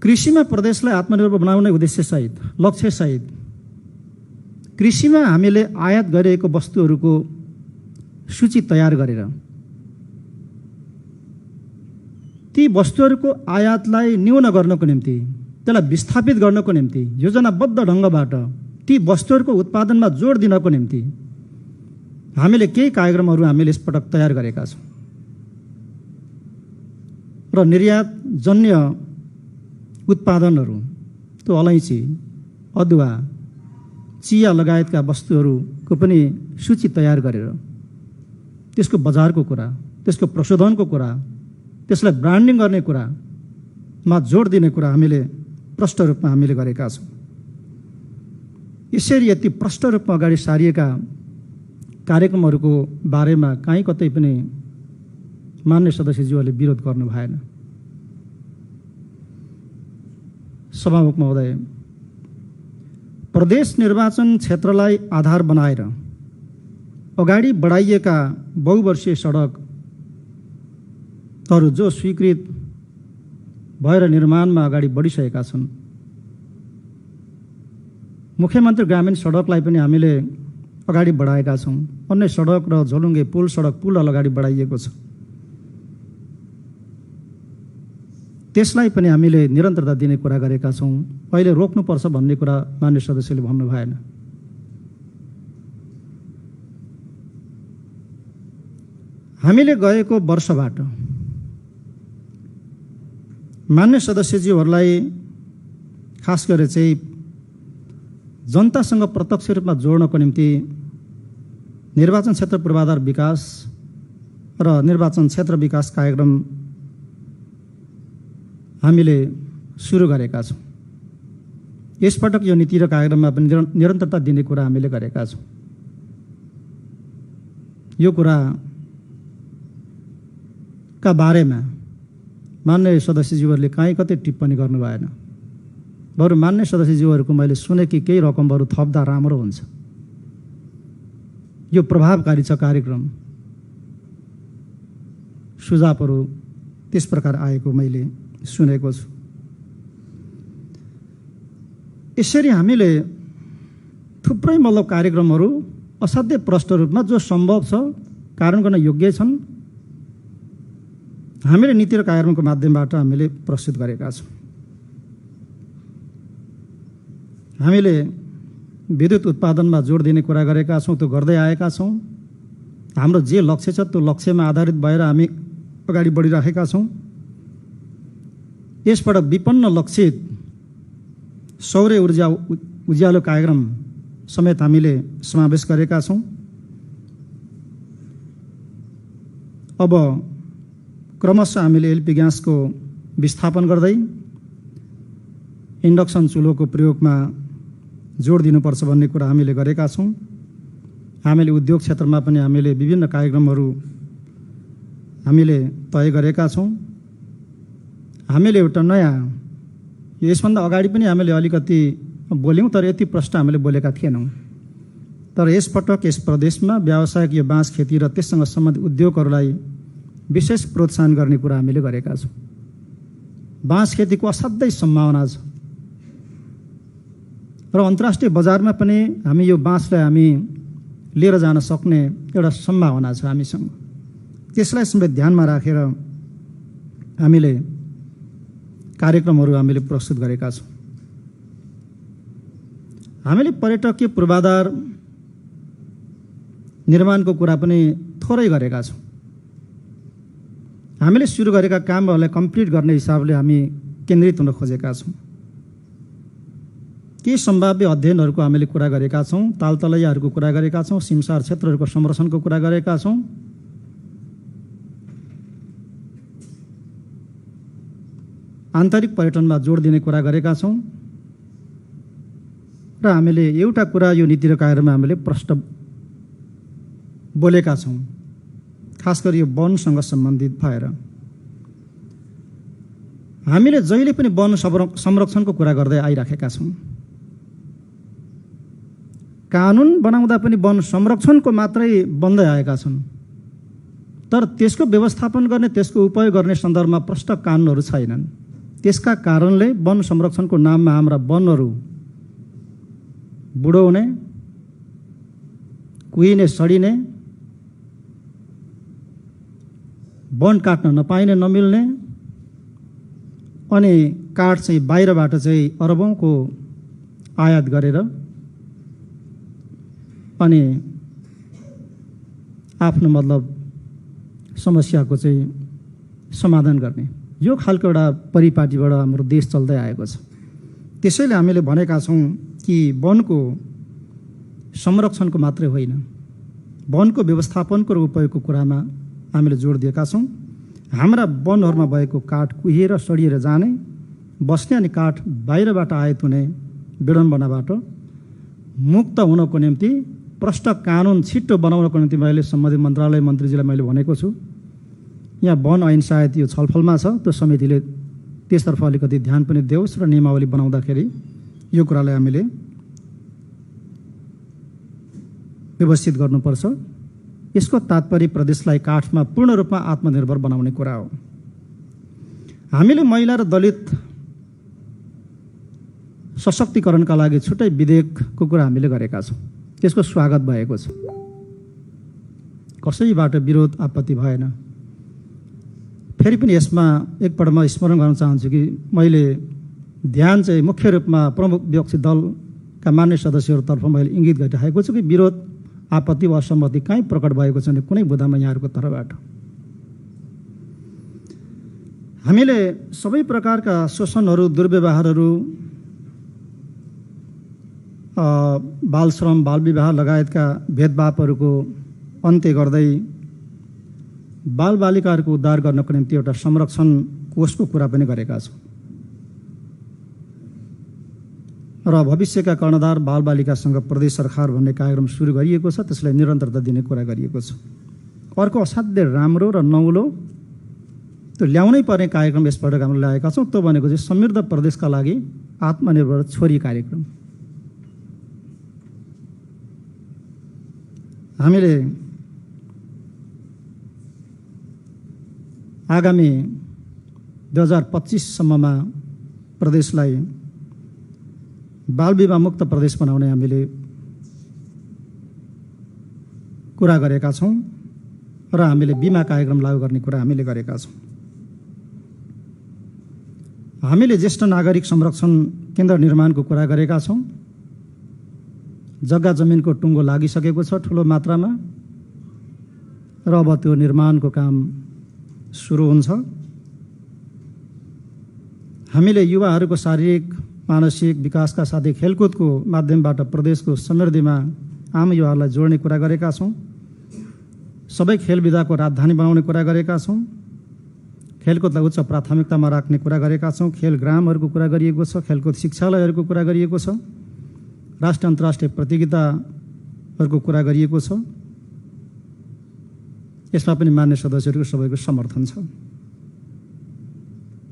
कृषिमा प्रदेशलाई आत्मनिर्भर बनाउने उद्देश्यसहित लक्ष्यसहित कृषिमा हामीले आयात गरिएको वस्तुहरूको सूची तयार गरेर ती वस्तुहरूको आयातलाई न्यून गर्नको निम्ति, त्यसलाई विस्थापित गर्नको निम्ति योजनाबद्ध ढङ्गबाट ती वस्तुहरूको उत्पादनमा जोड दिनको निम्ति हामीले केही कार्यक्रमहरू हामीले यसपटक तयार गरेका छौँ र निर्यात जन्य उत्पादनहरू त्यो अलैँची, अदुवा, चिया लगायतका वस्तुहरूको पनि सूची तयार गरेर त्यसको बजारको कुरा, त्यसको प्रशोधनको कुरा, त्यसलाई ब्रान्डिङ गर्ने कुरामा जोड दिने कुरा हामीले प्रष्ट रूपमा हामीले गरेका छौँ। यसरी यति प्रष्ट रूपमा अगाडि सारिएका कार्यक्रमहरूको बारेमा काहीँ कतै पनि मान्य सदस्यज्यूहरूले विरोध गर्नु भएन। सभामुख महोदय, प्रदेश निर्वाचन क्षेत्रलाई आधार बनाएर अगाडि बढाइएका बहुवर्षीय सडकहरू जो स्वीकृत भएर निर्माणमा अगाडि बढिसकेका छन्, मुख्यमन्त्री ग्रामीण सडकलाई पनि हामीले अगाडि बढाएका छौँ। अन्य सडक र झोलुङ्गे पुल सडक पुललाई अगाडि बढाइएको छ, त्यसलाई पनि हामीले निरन्तरता दिने कुरा गरेका छौँ। अहिले रोक्नुपर्छ भन्ने कुरा मान्य सदस्यले भन्नु भएन। हामीले गएको वर्षबाट मान्य सदस्यज्यूहरूलाई खास गरेर चाहिँ जनतासँग प्रत्यक्ष रूपमा जोड्नको निम्ति निर्वाचन क्षेत्र पूर्वाधार विकास र निर्वाचन क्षेत्र विकास कार्यक्रम हामीले सुरु गरेका छौँ। यसपटक यो नीति र कार्यक्रममा पनि निरन्तरता दिने कुरा हामीले गरेका छौँ। यो कुराका बारेमा मान्य सदस्यज्यूहरूले काहीँ कतै टिप्पणी गर्नु भएन। बरु मान्य सदस्यज्यूहरूको मैले सुने कि केही रकमहरू थप्दा राम्रो हुन्छ। यो प्रभावकारी छ कार्यक्रम। सुझावहरू त्यस प्रकार आएको मैले सुनेको छु। यसरी हामीले थुप्रै मतलब कार्यक्रमहरू असाध्यै प्रष्ट रूपमा जो सम्भव छ, कारण गर्न योग्य छन्, हामीले नीति र कार्यक्रमको माध्यमबाट हामीले प्रस्तुत गरेका छौँ। हामीले विद्युत उत्पादनमा जोड दिने कुरा गरेका छौँ, त्यो गर्दै आएका छौँ। हाम्रो जे लक्ष्य छ त्यो लक्ष्यमा आधारित भएर हामी अगाडि बढिराखेका छौँ। यसबाट विपन्न लक्षित सौर्य ऊर्जा उज्यालो कार्यक्रम समेत हामीले समावेश गरेका छौँ। अब क्रमशः हामीले एलपी ग्यासको विस्थापन गर्दै इन्डक्सन चुलोको प्रयोगमा जोड दिनुपर्छ भन्ने कुरा हामीले गरेका छौँ। हामीले उद्योग क्षेत्रमा पनि हामीले विभिन्न कार्यक्रमहरू हामीले तय गरेका छौँ। हामीले एउटा नयाँ, यसभन्दा अगाडि पनि हामीले अलिकति बोल्यौँ, तर यति प्रष्ट हामीले बोलेका थिएनौँ। तर यसपटक यस प्रदेशमा व्यावसायिक यो बाँस खेती र त्यससँग सम्बन्धित उद्योगहरूलाई विशेष प्रोत्साहन गर्ने कुरा हामीले गरेका छौँ। बाँस खेतीको असाध्यै सम्भावना छ र अन्तर्राष्ट्रिय बजारमा पनि हामी यो बाँसलाई हामी लिएर जान सक्ने एउटा सम्भावना छ हामीसँग। त्यसलाई समेत ध्यानमा राखेर हामीले कार्यक्रमहरू हामीले प्रस्तुत गरेका छौँ। हामीले पर्यटकीय पूर्वाधार निर्माणको कुरा पनि थोरै गरेका छौँ। हामीले सुरु गरेका कामहरूलाई कम्प्लिट गर्ने हिसाबले हामी केन्द्रित हुन खोजेका छौँ। केही सम्भाव्य अध्ययनहरूको हामीले कुरा गरेका छौँ, तालतलैयाहरूको कुरा गरेका छौँ, सिमसार क्षेत्रहरूको संरक्षणको कुरा गरेका छौँ। आन्तरिक पर्यटनमा जोड दिने कुरा गरेका छौँ र हामीले एउटा कुरा यो नीति र कार्यक्रममा हामीले प्रष्ट बोलेका छौँ, खास गरी यो वनसँग सम्बन्धित भएर। हामीले जहिले पनि वन संरक्षणको कुरा गर्दै आइराखेका छौँ। कानुन बनाउँदा पनि वन संरक्षणको मात्रै बन्दै आएका छन्, तर त्यसको व्यवस्थापन गर्ने, त्यसको उपयोग गर्ने सन्दर्भमा प्रष्ट कानुनहरू छैनन्। त्यसका कारणले वन संरक्षणको नाममा हाम्रा वनहरू बुढो हुने, कुहिने, सडिने, वन काट्न नपाइने, नमिल्ने, अनि काठ चाहिँ बाहिरबाट चाहिँ अरबौँको आयात गरेर अनि आफ्नो मतलब समस्याको चाहिँ समाधान गर्ने, यो खालको एउटा परिपाटीबाट हाम्रो देश चल्दै आएको छ। त्यसैले हामीले भनेका छौँ कि वनको संरक्षणको मात्रै होइन, वनको व्यवस्थापनको र उपयोगको कुरामा हामीले जोड दिएका छौँ। हाम्रा वनहरूमा भएको काठ कुहिएर सडिएर जाने, बस्ने अनि काठ बाहिरबाट आयात हुने विडम्बनाबाट मुक्त हुनको निम्ति प्रष्ट कानुन छिट्टो बनाउनको निम्ति मैले सम्बन्धित मन्त्रालय मन्त्रीजीलाई मैले भनेको छु। यहाँ वन ऐन सायद यो छलफलमा छ, त्यो समितिले त्यसतर्फ अलिकति ध्यान पनि देओस् र नियमावली बनाउँदाखेरि यो कुरालाई हामीले व्यवस्थित गर्नुपर्छ। यसको तात्पर्य प्रदेशलाई काठमा पूर्ण रूपमा आत्मनिर्भर बनाउने कुरा हो। हामीले महिला र दलित सशक्तिकरणका लागि छुट्टै विधेयकको कुरा हामीले गरेका छौँ। त्यसको स्वागत भएको छ, कसैबाट विरोध आपत्ति भएन। फेरि पनि यसमा एकपल्ट म स्मरण गर्न चाहन्छु कि मैले ध्यान चाहिँ मुख्य रूपमा प्रमुख विपक्षी दलका मान्य सदस्यहरूतर्फ मैले इङ्गित गरिराखेको छु कि विरोध आपत्ति वा असहमति कहीँ प्रकट भएको छैन कुनै बुँदामा यहाँहरूको तर्फबाट। हामीले सबै प्रकारका शोषणहरू, दुर्व्यवहारहरू, बाल श्रम, बाल विवाह लगायतका भेदभावहरूको अन्त्य गर्दै बालबालिकाहरूको उद्धार गर्नको निम्ति एउटा संरक्षण कोषको कुरा पनि गरेका छौँ र भविष्यका कर्णधार बालबालिकासँग प्रदेश सरकार भन्ने कार्यक्रम सुरु गरिएको छ, त्यसलाई निरन्तरता दिने कुरा गरिएको छ। अर्को असाध्यै राम्रो र नौलो त्यो ल्याउनै पर्ने कार्यक्रम यसपटक हामीले ल्याएका छौँ, त्यो भनेको चाहिँ समृद्ध प्रदेशका लागि आत्मनिर्भर छोरी कार्यक्रम। हामीले आगामी 2025 सम्ममा प्रदेशलाई बाल विवाह मुक्त प्रदेश बनाउने हामीले कुरा गरेका छौँ र हामीले बिमा कार्यक्रम लागू गर्ने कुरा हामीले गरेका छौँ। हामीले ज्येष्ठ नागरिक संरक्षण केन्द्र निर्माणको कुरा गरेका छौँ। जग्गा जमिनको टुङ्गो लागिसकेको छ ठुलो मात्रामा र अब त्यो निर्माणको काम सुरु हुन्छ। हामीले युवाहरूको शारीरिक मानसिक विकासका साथै खेलकुदको माध्यमबाट प्रदेशको समृद्धिमा आम युवाहरूलाई जोड्ने कुरा गरेका छौँ। सबै खेल विधाको राजधानी बनाउने कुरा गरेका छौँ। खेलकुदलाई उच्च प्राथमिकतामा राख्ने कुरा गरेका छौँ। खेल ग्रामहरूको कुरा गरिएको छ। खेलकुद शिक्षालयहरूको कुरा गरिएको छ। राष्ट्रिय अन्तर्राष्ट्रिय प्रतियोगिताहरूको कुरा गरिएको छ। यसमा पनि मान्य सदस्यहरूको सबैको समर्थन छ।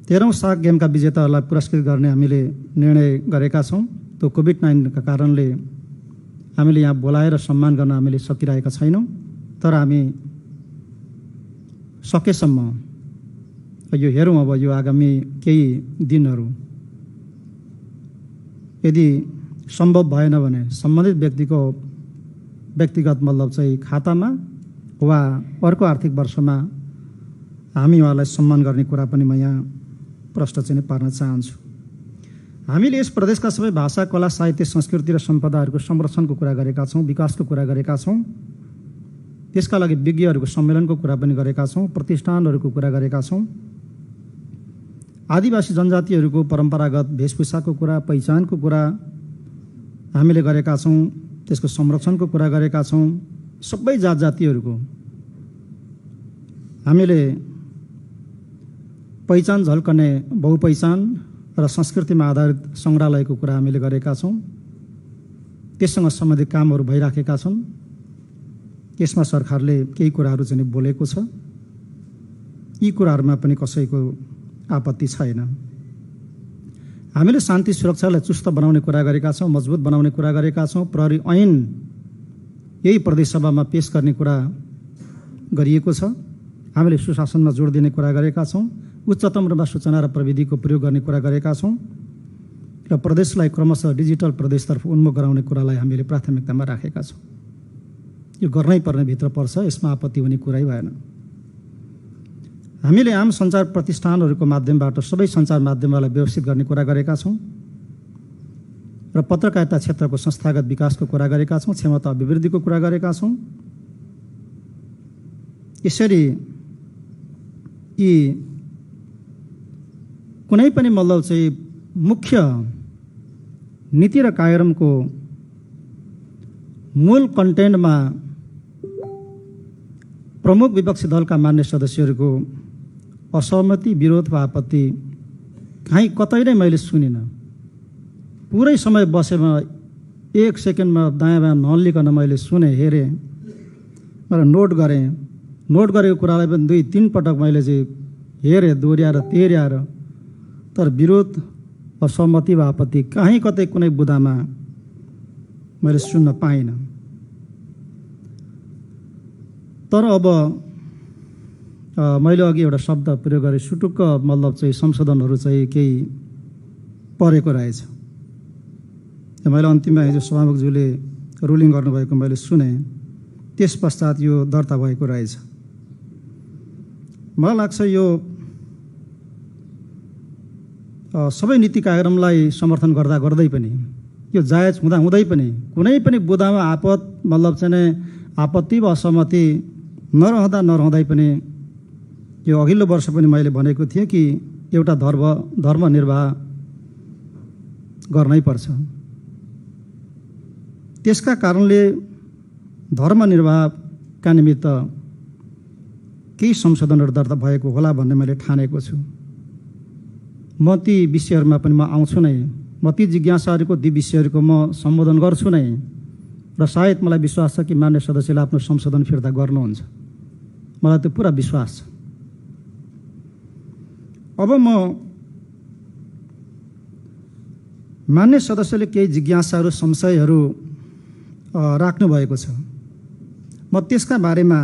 13औं साग गेमका विजेताहरूलाई पुरस्कृत गर्ने हामीले निर्णय गरेका छौँ। त्यो कोभिड-19 का कारणले हामीले यहाँ बोलाएर सम्मान गर्न हामीले सकिरहेका छैनौँ, तर हामी सकेसम्म यो हेरौँ। अब यो आगामी केही दिनहरू यदि सम्भव भएन भने सम्बन्धित व्यक्तिको व्यक्तिगत मतलब चाहिँ खातामा वा अर्को आर्थिक वर्षमा हामी उहाँलाई सम्मान गर्ने कुरा पनि म यहाँ प्रश्न चाहिँ पार्न चाहन्छु। हामीले यस प्रदेशका सबै भाषा, कला, साहित्य, संस्कृति र सम्पदाहरूको संरक्षणको कुरा गरेका छौँ, विकासको कुरा गरेका छौँ। त्यसका लागि विज्ञहरूको सम्मेलनको कुरा पनि गरेका छौँ, प्रतिष्ठानहरूको कुरा गरेका छौँ। आदिवासी जनजातिहरूको परम्परागत वेशभूषाको कुरा, पहिचानको कुरा हामीले गरेका छौँ। त्यसको संरक्षणको कुरा गरेका छौँ। सबै जात जातिहरूको हामीले पहिचान झल्कने बहुपहिचान र संस्कृतिमा आधारित सङ्ग्रहालयको कुरा हामीले गरेका छौँ। त्यससँग सम्बन्धित कामहरू भइराखेका छन्। यसमा सरकारले केही कुराहरू चाहिँ बोलेको छ। यी कुराहरूमा पनि कसैको आपत्ति छैन। हामीले शान्ति सुरक्षालाई चुस्त बनाउने कुरा गरेका छौँ, मजबुत बनाउने कुरा गरेका छौँ। प्रहरी ऐन यही प्रदेश सभामा पेश गर्ने कुरा गरिएको छ। हामीले सुशासनमा जोड दिने कुरा गरेका छौँ। उच्चतम स्तरमा सूचना र प्रविधिको प्रयोग गर्ने कुरा गरेका छौँ र प्रदेशलाई क्रमशः डिजिटल प्रदेशतर्फ उन्मुख गराउने कुरालाई हामीले प्राथमिकतामा राखेका छौँ। यो गर्नै पर्ने भित्र पर्छ, यसमा आपत्ति हुने कुरै भएन। हामीले आम सञ्चार प्रतिष्ठानहरूको माध्यमबाट सबै सञ्चार माध्यमहरूलाई व्यवस्थित गर्ने कुरा गरेका छौँ र पत्रकारिता क्षेत्रको संस्थागत विकासको कुरा गरेका छौँ, क्षमता अभिवृद्धिको कुरा गरेका छौँ। यसरी यी कुनै पनि मतलब चाहिँ मुख्य नीति र कार्यक्रमको मूल कन्टेन्टमा प्रमुख विपक्षी दलका मान्य सदस्यहरूको असहमति, विरोध वा आपत्ति कहीँ कतै नै मैले सुनिनँ। पुरै समय बसेमा 1 सेकेन्डमा दायाँ बायाँ नलिकन मैले सुने, हेरेँ र नोट गरेँ। नोट गरेको कुरालाई पनि 2-3 पटक मैले चाहिँ हेरेँ, दोहोऱ्याएर तेह्र्याएर, तर विरोध, असहमति वा आपत्ति कहीँ कतै कुनै बुदामा मैले सुन्न पाइनँ। तर अब मैले अघि एउटा शब्द प्रयोग गरेँ, सुटुक्क मतलब चाहिँ संशोधनहरू चाहिँ केही परेको रहेछ। मैले अन्तिममा हिजो सभामुखज्यूले रुलिङ गर्नुभएको मैले सुने, त्यस पश्चात यो दर्ता भएको रहेछ। मलाई लाग्छ यो सबै नीति कार्यक्रमलाई समर्थन गर्दा गर्दै पनि, यो जायज हुँदा हुँदै पनि कुनै पनि बुदामा मतलब चाहिँ आपत्ति वा असहमति नरहँदै पनि यो अघिल्लो वर्ष पनि मैले भनेको थिएँ कि एउटा धर्म निर्वाह गर्नै पर्छ। त्यसका कारणले धर्म निर्वाहका निमित्त केही संशोधनहरू दर्ता भएको होला भन्ने मैले ठानेको छु। म ती विषयहरूमा पनि म आउँछु नै। म ती जिज्ञासाहरूको ती विषयहरूको म सम्बोधन गर्छु नै र सायद मलाई विश्वास छ कि मान्य सदस्यले आफ्नो संशोधन फिर्ता गर्नुहुन्छ। मलाई त्यो पुरा विश्वास छ। अब म मान्य सदस्यले केही जिज्ञासाहरू, संशयहरू राख्नु भएको छ। म त्यसका बारेमा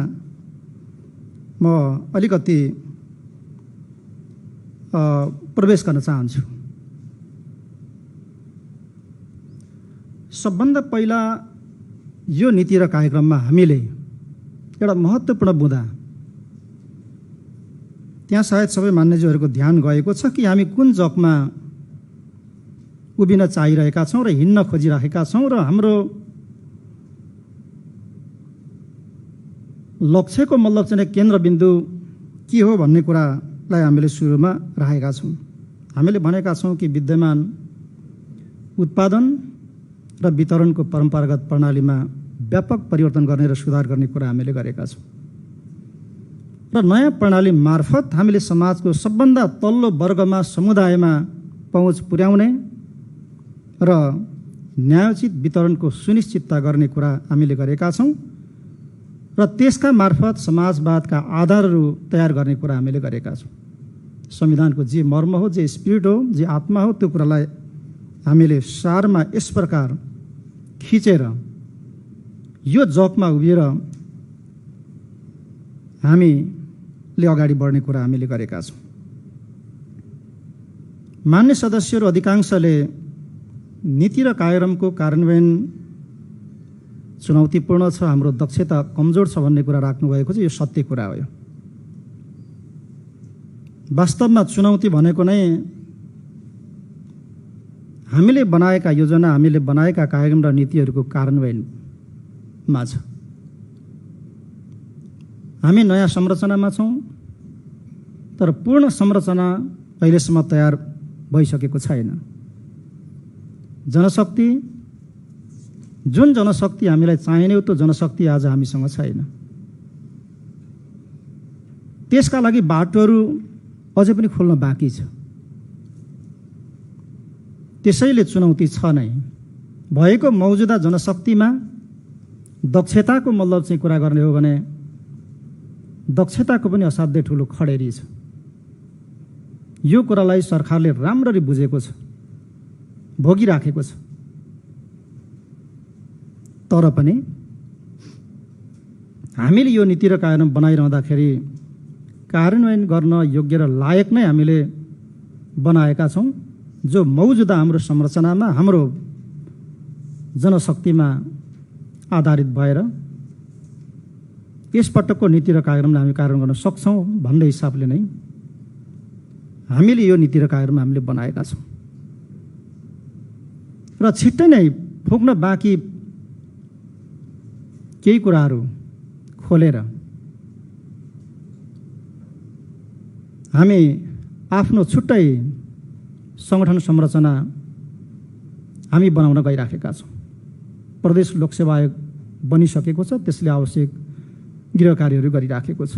म अलिकति प्रवेश गर्न चाहन्छु। सबभन्दा पहिला यो नीति र कार्यक्रममा हामीले एउटा महत्त्वपूर्ण बुँदा त्यहाँ सायद सबै मान्यज्यूहरूको ध्यान गएको छ कि हामी कुन जगमा उभिन चाहिरहेका छौँ र हिँड्न खोजिरहेका छौँ र हाम्रो लक्ष्यको मतलब चाहिँ केन्द्रबिन्दु के हो भन्ने कुरालाई हामीले सुरुमा राखेका छौँ। हामीले भनेका छौँ कि विद्यमान उत्पादन र वितरणको परम्परागत प्रणालीमा व्यापक परिवर्तन गर्ने र सुधार गर्ने कुरा हामीले गरेका छौँ र नयाँ प्रणाली मार्फत हामीले समाजको सबभन्दा तल्लो वर्गमा समुदायमा पहुँच पुर्याउने र न्यायोचित वितरणको सुनिश्चितता गर्ने कुरा हामीले गरेका छौँ र त्यसका मार्फत समाजवादका आधारहरू तयार गर्ने कुरा हामीले गरेका छौँ। संविधानको जे मर्म हो, जे स्पिरिट हो, जे आत्मा हो, त्यो कुरालाई हामीले सारमा यस प्रकार खिचेर यो जगमा उभिएर हामीले अगाडि बढ्ने कुरा हामीले गरेका छौँ। मान्य सदस्यहरू अधिकांशले नीति र कार्यक्रमको कार्यान्वयन चुनौतीपूर्ण छ, हाम्रो दक्षता कमजोर छ भन्ने कुरा राख्नुभएको छ। यो सत्य कुरा हो। वास्तवमा चुनौती भनेको नै हामीले बनाएका योजना, हामीले बनाएका कार्यक्रम र नीतिहरूको कार्यान्वयनमा छ। हामी नयाँ संरचनामा छौँ तर पूर्ण संरचना अहिलेसम्म तयार भइसकेको छैन। जनशक्ति, जुन जनशक्ति हामीलाई चाहिने हो त्यो जनशक्ति आज हामीसँग छैन। त्यसका लागि बाटोहरू अझै पनि खोल्न बाँकी छ। त्यसैले चुनौती छ नै। भएको मौजुदा जनशक्तिमा दक्षताको मतलब चाहिँ कुरा गर्ने हो भने दक्षताको पनि असाध्यै ठुलो खडेरी छ। यो कुरालाई सरकारले राम्ररी बुझेको छ, भोगिराखेको छ। तर पनि हामीले यो नीति र कार्यक्रम बनाइरहँदाखेरि कार्यान्वयन गर्न योग्य र लायक नै हामीले बनाएका छौँ, जो मौजुदा हाम्रो संरचनामा, हाम्रो जनशक्तिमा आधारित भएर यसपटकको नीति र कार्यक्रमलाई हामी कार्यान्वयन गर्न सक्छौँ भन्ने हिसाबले नै हामीले यो नीति र कार्यक्रम हामीले बनाएका छौँ। र छिट्टै नै फुक्न बाँकी केही कुराहरू खोलेर हामी आफ्नो छुट्टै सङ्गठन संरचना हामी बनाउन गइराखेका छौँ। प्रदेश लोकसेवा आयोग बनिसकेको छ, त्यसले आवश्यक गृह कार्यहरू गरिराखेको छ।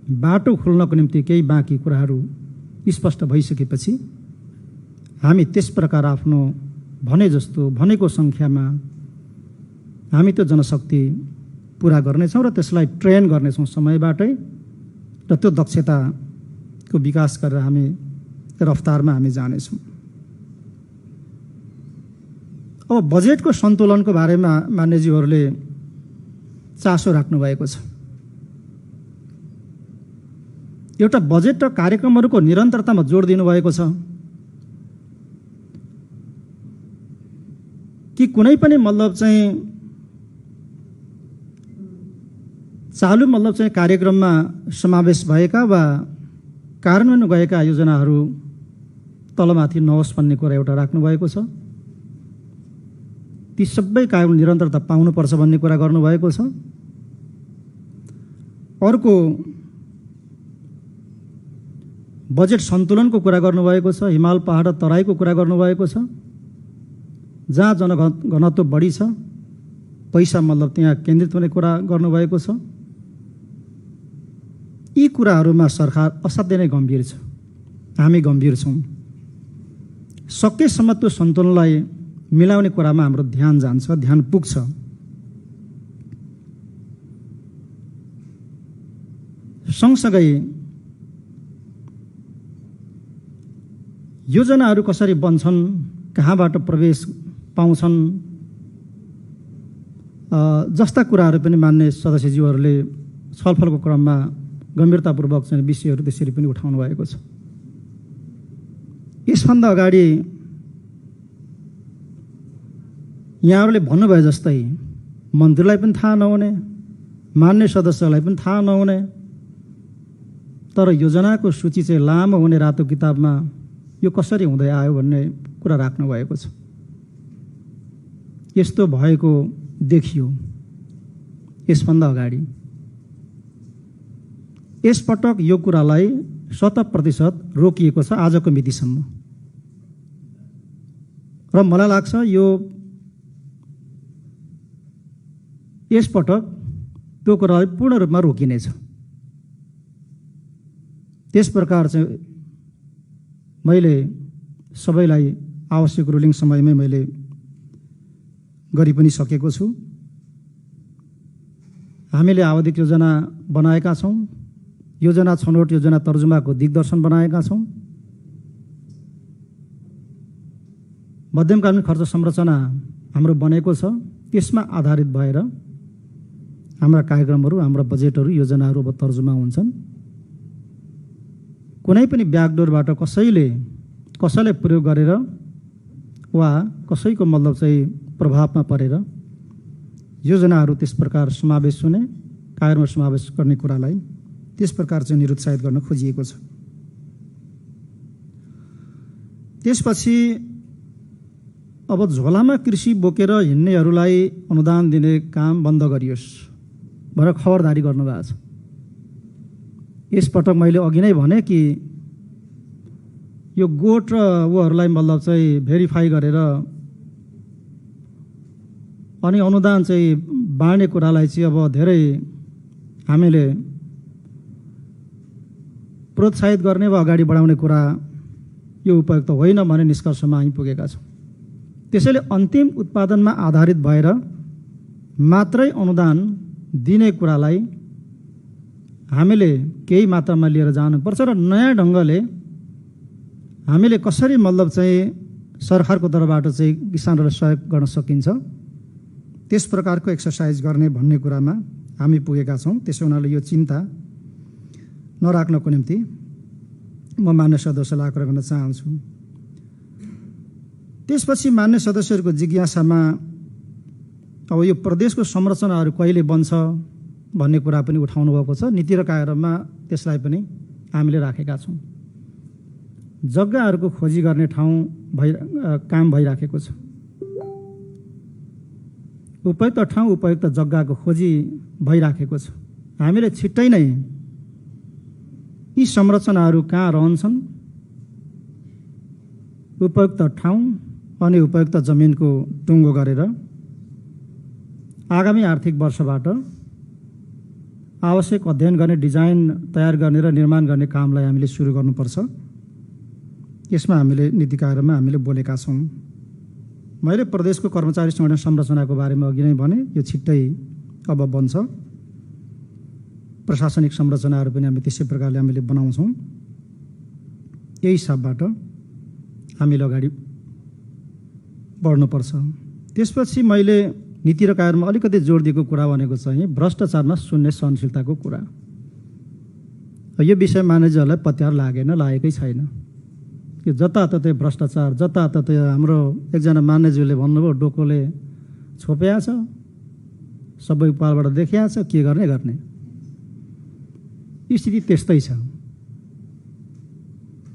बाटो खोल्नको निम्ति केही बाँकी कुराहरू स्पष्ट भइसकेपछि हामी त्यस प्रकार आफ्नो भने जस्तो भनेको सङ्ख्यामा हामी त्यो जनशक्ति पुरा गर्नेछौँ र त्यसलाई ट्रेन गर्नेछौँ समयबाटै, र त्यो दक्षताको विकास गरेर हामी रफ्तारमा हामी जानेछौँ। अब बजेटको सन्तुलनको बारेमा मान्यज्यूहरूले चासो राख्नु भएको छ। एउटा बजेट र कार्यक्रमहरूको निरन्तरतामा जोड दिनुभएको छ कि कुनै पनि मतलब चाहिँ चालु मतलब चाहिँ कार्यक्रममा समावेश भएका वा कार्यान्वयन गएका योजनाहरू तलमाथि नहोस् भन्ने कुरा एउटा राख्नुभएको छ। ती सबै कार्यक्रम निरन्तरता पाउनुपर्छ भन्ने कुरा गर्नुभएको छ। अर्को बजेट सन्तुलनको कुरा गर्नुभएको छ। हिमाल पहाड र तराईको कुरा गर्नुभएको छ। जहाँ जनघनत्व बढी छ, पैसा मतलब त्यहाँ केन्द्रित हुने कुरा गर्नुभएको छ। यी कुराहरूमा सरकार असाध्यै नै गम्भीर छ, हामी गम्भीर छौँ। सकेसम्म त्यो सन्तुलनलाई मिलाउने कुरामा हाम्रो ध्यान जान्छ, ध्यान पुग्छ। सँगसँगै योजनाहरू कसरी बन्छन्, कहाँबाट प्रवेश पाउँछन् जस्ता कुराहरू पनि मान्य सदस्यज्यूहरूले छलफलको क्रममा गम्भीरतापूर्वक चाहिँ विषयहरू त्यसरी पनि उठाउनु भएको छ। यसभन्दा अगाडि यहाँहरूले भन्नुभए जस्तै मन्त्रीलाई पनि थाहा नहुने, मान्य सदस्यलाई पनि थाहा नहुने, तर योजनाको सूची चाहिँ लामो हुने रातो किताबमा यो कसरी हुँदै आयो भन्ने कुरा राख्नु भएको छ। यस्तो भएको देखियो यसभन्दा अगाडि। यसपटक यो कुरालाई 100% रोकिएको छ आजको मितिसम्म र मलाई लाग्छ यो यसपटक त्यो कुरालाई पूर्ण रूपमा रोकिनेछ। त्यस प्रकार चाहिँ मैले सबैलाई आवश्यक रुलिङ समयमै मैले गरि पनि सकेको छु। हामीले आवधिक योजना बनाएका छौँ, योजना छनौट योजना तर्जुमाको दिग्दर्शन बनाएका छौँ। मध्यमकालीन खर्च संरचना हाम्रो बनेको छ। त्यसमा आधारित भएर हाम्रा कार्यक्रमहरू, हाम्रा बजेटहरू, योजनाहरू अब तर्जुमा हुन्छन्। कुनै पनि ब्याकडोरबाट कसैले प्रयोग गरेर वा कसैको मतलब चाहिँ प्रभावमा परेर योजनाहरू त्यस प्रकार समावेश हुने, कार्यक्रममा समावेश गर्ने कुरालाई त्यस प्रकार चाहिँ निरुत्साहित गर्न खोजिएको छ। त्यसपछि अब झोलामा कृषि बोकेर हिँड्नेहरूलाई अनुदान दिने काम बन्द गरियोस् भनेर खबरदारी गर्नुभएको छ। यसपटक मैले अघि नै भने कि यो गोठ र उहरूलाई मतलब चाहिँ भेरिफाई गरेर अनि अनुदान चाहिँ बाँड्ने कुरालाई चाहिँ अब धेरै हामीले प्रोत्साहित गर्ने वा अगाडि बढाउने कुरा यो उपयुक्त होइन भन्ने निष्कर्षमा आइपुगेका छौँ। त्यसैले अन्तिम उत्पादनमा आधारित भएर मात्रै अनुदान दिने कुरालाई हामीले केही मात्रामा लिएर जानुपर्छ र नयाँ ढङ्गले हामीले कसरी मतलब चाहिँ सरकारको तर्फबाट चाहिँ किसानहरूलाई सहयोग गर्न सकिन्छ त्यस प्रकारको एक्सर्साइज गर्ने भन्ने कुरामा हामी पुगेका छौँ। त्यसो हुनाले यो चिन्ता नराख्नको निम्ति म मान्य सदस्यलाई आग्रह गर्न चाहन्छु। त्यसपछि मान्य सदस्यहरूको जिज्ञासामा अब यो प्रदेशको संरचनाहरू कहिले बन्छ भन्ने कुरा पनि उठाउनु भएको छ। नीति र कार्यक्रममा त्यसलाई पनि हामीले राखेका छौँ। जग्गाहरूको खोजी गर्ने काम भइराखेको छ। उपयुक्त ठाउँ, उपयुक्त जग्गाको खोजी भइराखेको छ। हामीले छिट्टै नै यी संरचनाहरू कहाँ रहन्छन्, उपयुक्त ठाउँ अनि उपयुक्त जमिनको टुङ्गो गरेर आगामी आर्थिक वर्षबाट आवश्यक अध्ययन गर्ने, डिजाइन तयार गर्ने र निर्माण गर्ने कामलाई हामीले सुरु गर्नुपर्छ। यसमा हामीले नीति कार्यक्रममा हामीले बोलेका छौँ। मैले प्रदेशको कर्मचारी संरचनाको बारेमा अघि नै भने यो छिट्टै अब बन्छ। प्रशासनिक संरचनाहरू पनि हामी त्यसै प्रकारले हामीले बनाउँछौँ। यही हिसाबबाट हामीले अगाडि बढ्नुपर्छ। त्यसपछि मैले नीति र कार्यक्रममा अलिकति जोड दिएको कुरा भनेको चाहिँ भ्रष्टाचारमा शून्य सहनशीलताको कुरा। यो विषय मानिसहरूलाई पत्यार लागेकै छैन। यो जताततै भ्रष्टाचार, जताततै हाम्रो एकजना मान्यज्यूले भन्नुभयो डोकोले छोपेको छ, सबै पालबाट देखिया छ, के गर्ने। स्थिति त्यस्तै छ।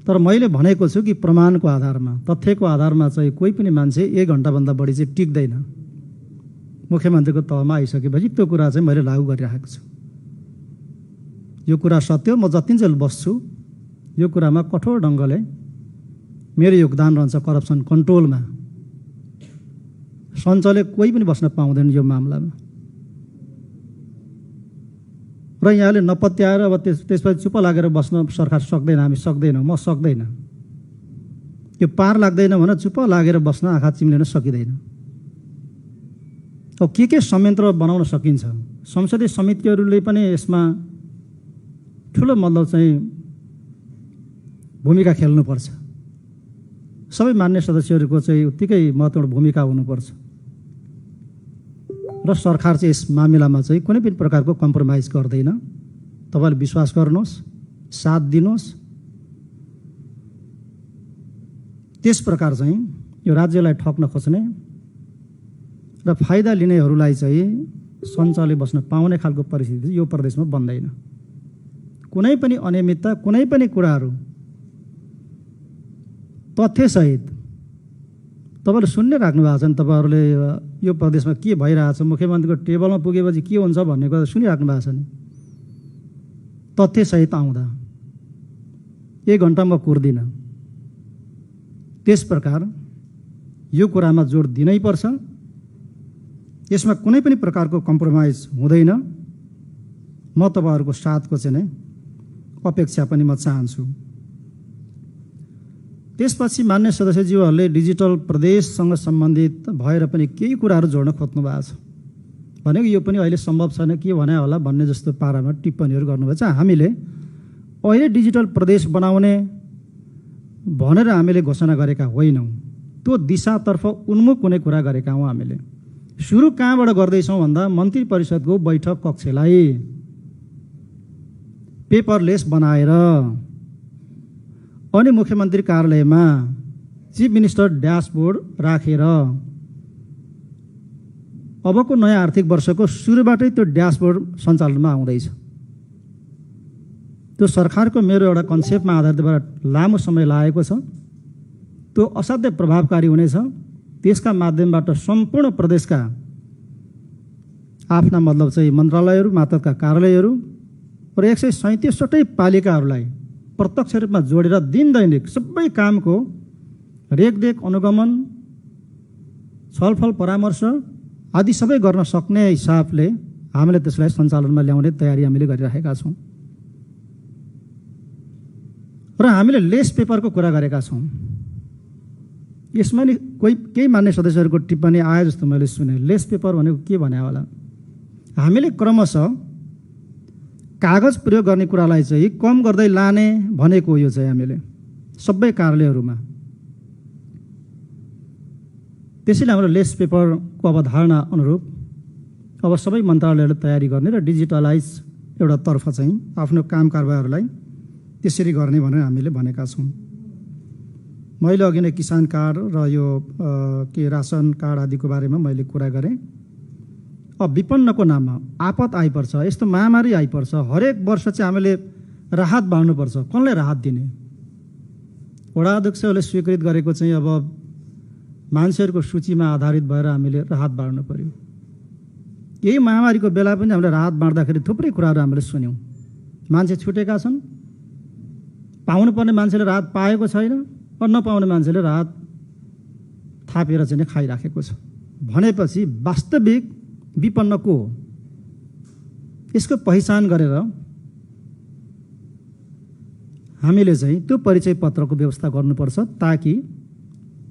तर मैले भनेको छु कि प्रमाणको आधारमा, तथ्यको आधारमा चाहिँ कोही पनि मान्छे 1 घण्टाभन्दा बढी चाहिँ टिक्दैन। मुख्यमन्त्रीको तहमा आइसकेपछि त्यो कुरा चाहिँ मैले लागू गरिराखेको छु। यो कुरा सत्य, म जतिन्जेल बस्छु यो कुरामा कठोर ढङ्गले मेरो योगदान रहन्छ करप्सन कन्ट्रोलमा। सञ्चले कोही पनि बस्न पाउँदैन यो मामलामा। र यहाँले नपत्याएर अब त्यसपछि चुप लागेर बस्न सरकार सक्दैन, हामी सक्दैनौँ, म सक्दैन। यो पार लाग्दैन भने चुप लागेर बस्न, आँखा चिम्लिन सकिँदैन। अब के संयन्त्र बनाउन सकिन्छ, संसदीय समितिहरूले पनि यसमा ठुलो मतलब चाहिँ भूमिका खेल्नुपर्छ। सबै मान्य सदस्यहरूको चाहिँ उत्तिकै महत्त्वपूर्ण भूमिका हुनुपर्छ। र सरकार चाहिँ यस मामिलामा चाहिँ कुनै पनि प्रकारको कम्प्रोमाइज गर्दैन। तपाईँले विश्वास गर्नुहोस्, साथ दिनुहोस्। त्यस प्रकार चाहिँ यो राज्यलाई ठग्न खोज्ने र फाइदा लिनेहरूलाई चाहिँ सञ्चालले बस्न पाउने खालको परिस्थिति यो प्रदेशमा बन्दैन। कुनै पनि अनियमितता, कुनै पनि कुराहरू तथ्यसहित तपाईँले सुनिराख्नु भएको छ नि। तपाईँहरूले यो प्रदेशमा के भइरहेछ, मुख्यमन्त्रीको टेबलमा पुगेपछि के हुन्छ भन्ने कुरा सुनिराख्नु भएको छ नि। तथ्यसहित आउँदा 1 घन्टा म कुर्दिनँ। त्यस प्रकार यो कुरामा जोड दिनै पर्छ। यसमा कुनै पनि प्रकारको कम्प्रोमाइज हुँदैन। म तपाईँहरूको साथको चाहिँ नै अपेक्षा पनि म चाहन्छु। त्यसपछि मान्य सदस्यज्यूहरूले डिजिटल प्रदेशसँग सम्बन्धित भएर पनि केही कुराहरू जोड्न खोज्नु भएको छ। भनेको यो पनि अहिले सम्भव छैन, के भने होला भन्ने जस्तो पारामा टिप्पणीहरू गर्नुभएको छ। हामीले अहिले डिजिटल प्रदेश बनाउने भनेर हामीले घोषणा गरेका होइनौँ। त्यो दिशातर्फ उन्मुख कुनै कुरा गरेका हौँ। हामीले सुरु कहाँबाट गर्दैछौँ भन्दा मन्त्री परिषदको बैठक कक्षलाई पेपरलेस बनाएर अनि मुख्यमन्त्री कार्यालयमा चिफ मिनिस्टर ड्यासबोर्ड राखेर अबको नयाँ आर्थिक वर्षको सुरुबाटै त्यो ड्यासबोर्ड सञ्चालनमा आउँदैछ। त्यो सरकारको मेरो एउटा कन्सेप्टमा आधारितबाट लामो समय लागेको छ। त्यो असाध्यै प्रभावकारी हुनेछ। त्यसका माध्यमबाट सम्पूर्ण प्रदेशका आफ्ना मतलब चाहिँ मन्त्रालयहरू, मातहतका कार्यालयहरू र 137 पालिकाहरूलाई प्रत्यक्ष रूपमा जोडेर दिन दैनिक सबै कामको रेखदेख, अनुगमन, छलफल, परामर्श आदि सबै गर्न सक्ने हिसाबले हामीले त्यसलाई सञ्चालनमा ल्याउने तयारी हामीले गरिरहेका छौँ। र हामीले लेस पेपरको कुरा गरेका छौँ। यसमा नि केही मान्य सदस्यहरूको टिप्पणी आए जस्तो मैले सुने। लेस पेपर भनेको के भने होला? हामीले क्रमशः कागज प्रयोग गर्ने कुरालाई चाहिँ कम गर्दै लाने भनेको यो चाहिँ हामीले सबै कार्यालयहरूमा। त्यसैले हाम्रो लेस पेपरको अवधारणा अनुरूप अब सबै मन्त्रालयहरूले तयारी गर्ने र डिजिटलाइज एउटा तर्फ चाहिँ आफ्नो काम कारबारहरूलाई त्यसरी गर्ने भनेर हामीले भनेका छौँ। मैले अघि नै किसान कार्ड र यो के रासन कार्ड आदिको बारेमा मैले कुरा गरेँ। अब विपन्नको नाममा आपत आइपर्छ, यस्तो महामारी आइपर्छ, हरेक वर्ष चाहिँ हामीले राहत बाँड्नुपर्छ। कसलाई राहत दिने? वडा अध्यक्षहरूले स्वीकृत गरेको चाहिँ अब मान्छेहरूको सूचीमा आधारित भएर हामीले राहत बाँड्नु पर्यो। यही महामारीको बेला पनि हामीले राहत बाँड्दाखेरि थुप्रै कुराहरू हामीले सुन्यौँ। मान्छे छुटेका छन्, पाउनुपर्ने मान्छेले राहत पाएको छैन, र नपाउने मान्छेले राहत थापेर चाहिँ खाइराखेको छ भनेपछि वास्तविक विपन्न को हो? यसको पहिचान गरेर हामीले चाहिँ त्यो परिचय पत्रको व्यवस्था गर्नुपर्छ, ताकि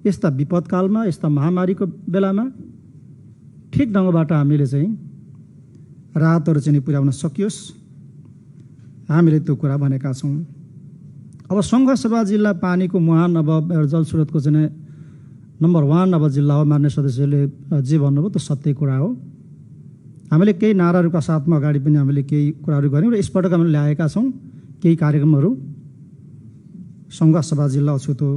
यस्ता विपदकालमा, यस्ता महामारीको बेलामा ठिक ढङ्गबाट हामीले चाहिँ राहतहरू चाहिँ पुर्याउन सकियोस्। हामीले त्यो कुरा भनेका छौँ। अब सङ्घसभा जिल्ला पानीको मुहान अब जलस्रोतको चाहिँ नम्बर 1 अब जिल्ला हो। मान्य सदस्यले जे भन्नुभयो त्यो सत्य कुरा हो। हामीले केही नाराहरूका साथमा अगाडि पनि हामीले केही कुराहरू गऱ्यौँ र यसपटक हामीले ल्याएका छौँ केही कार्यक्रमहरू। सङ्घसभा जिल्ला अछुतो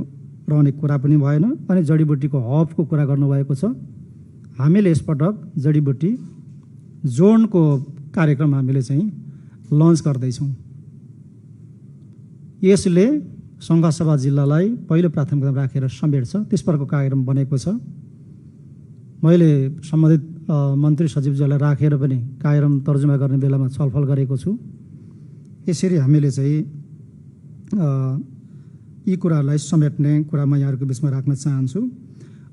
रहने कुरा पनि भएन। अनि जडीबुटीको हबको कुरा गर्नुभएको छ। हामीले यसपटक जडीबुटी जोनको कार्यक्रम हामीले चाहिँ लन्च गर्दैछौँ। यसले सङ्घसभा जिल्लालाई पहिलो प्राथमिकता राखेर समेट्छ। त्यस प्रकारको कार्यक्रम बनेको छ। मैले सम्बन्धित मन्त्री सचिवज्यूलाई राखेर पनि कार्यक्रम तर्जुमा गर्ने बेलामा छलफल गरेको छु। यसरी हामीले चाहिँ यी कुराहरूलाई समेट्ने कुरा म यहाँहरूको बिचमा राख्न चाहन्छु।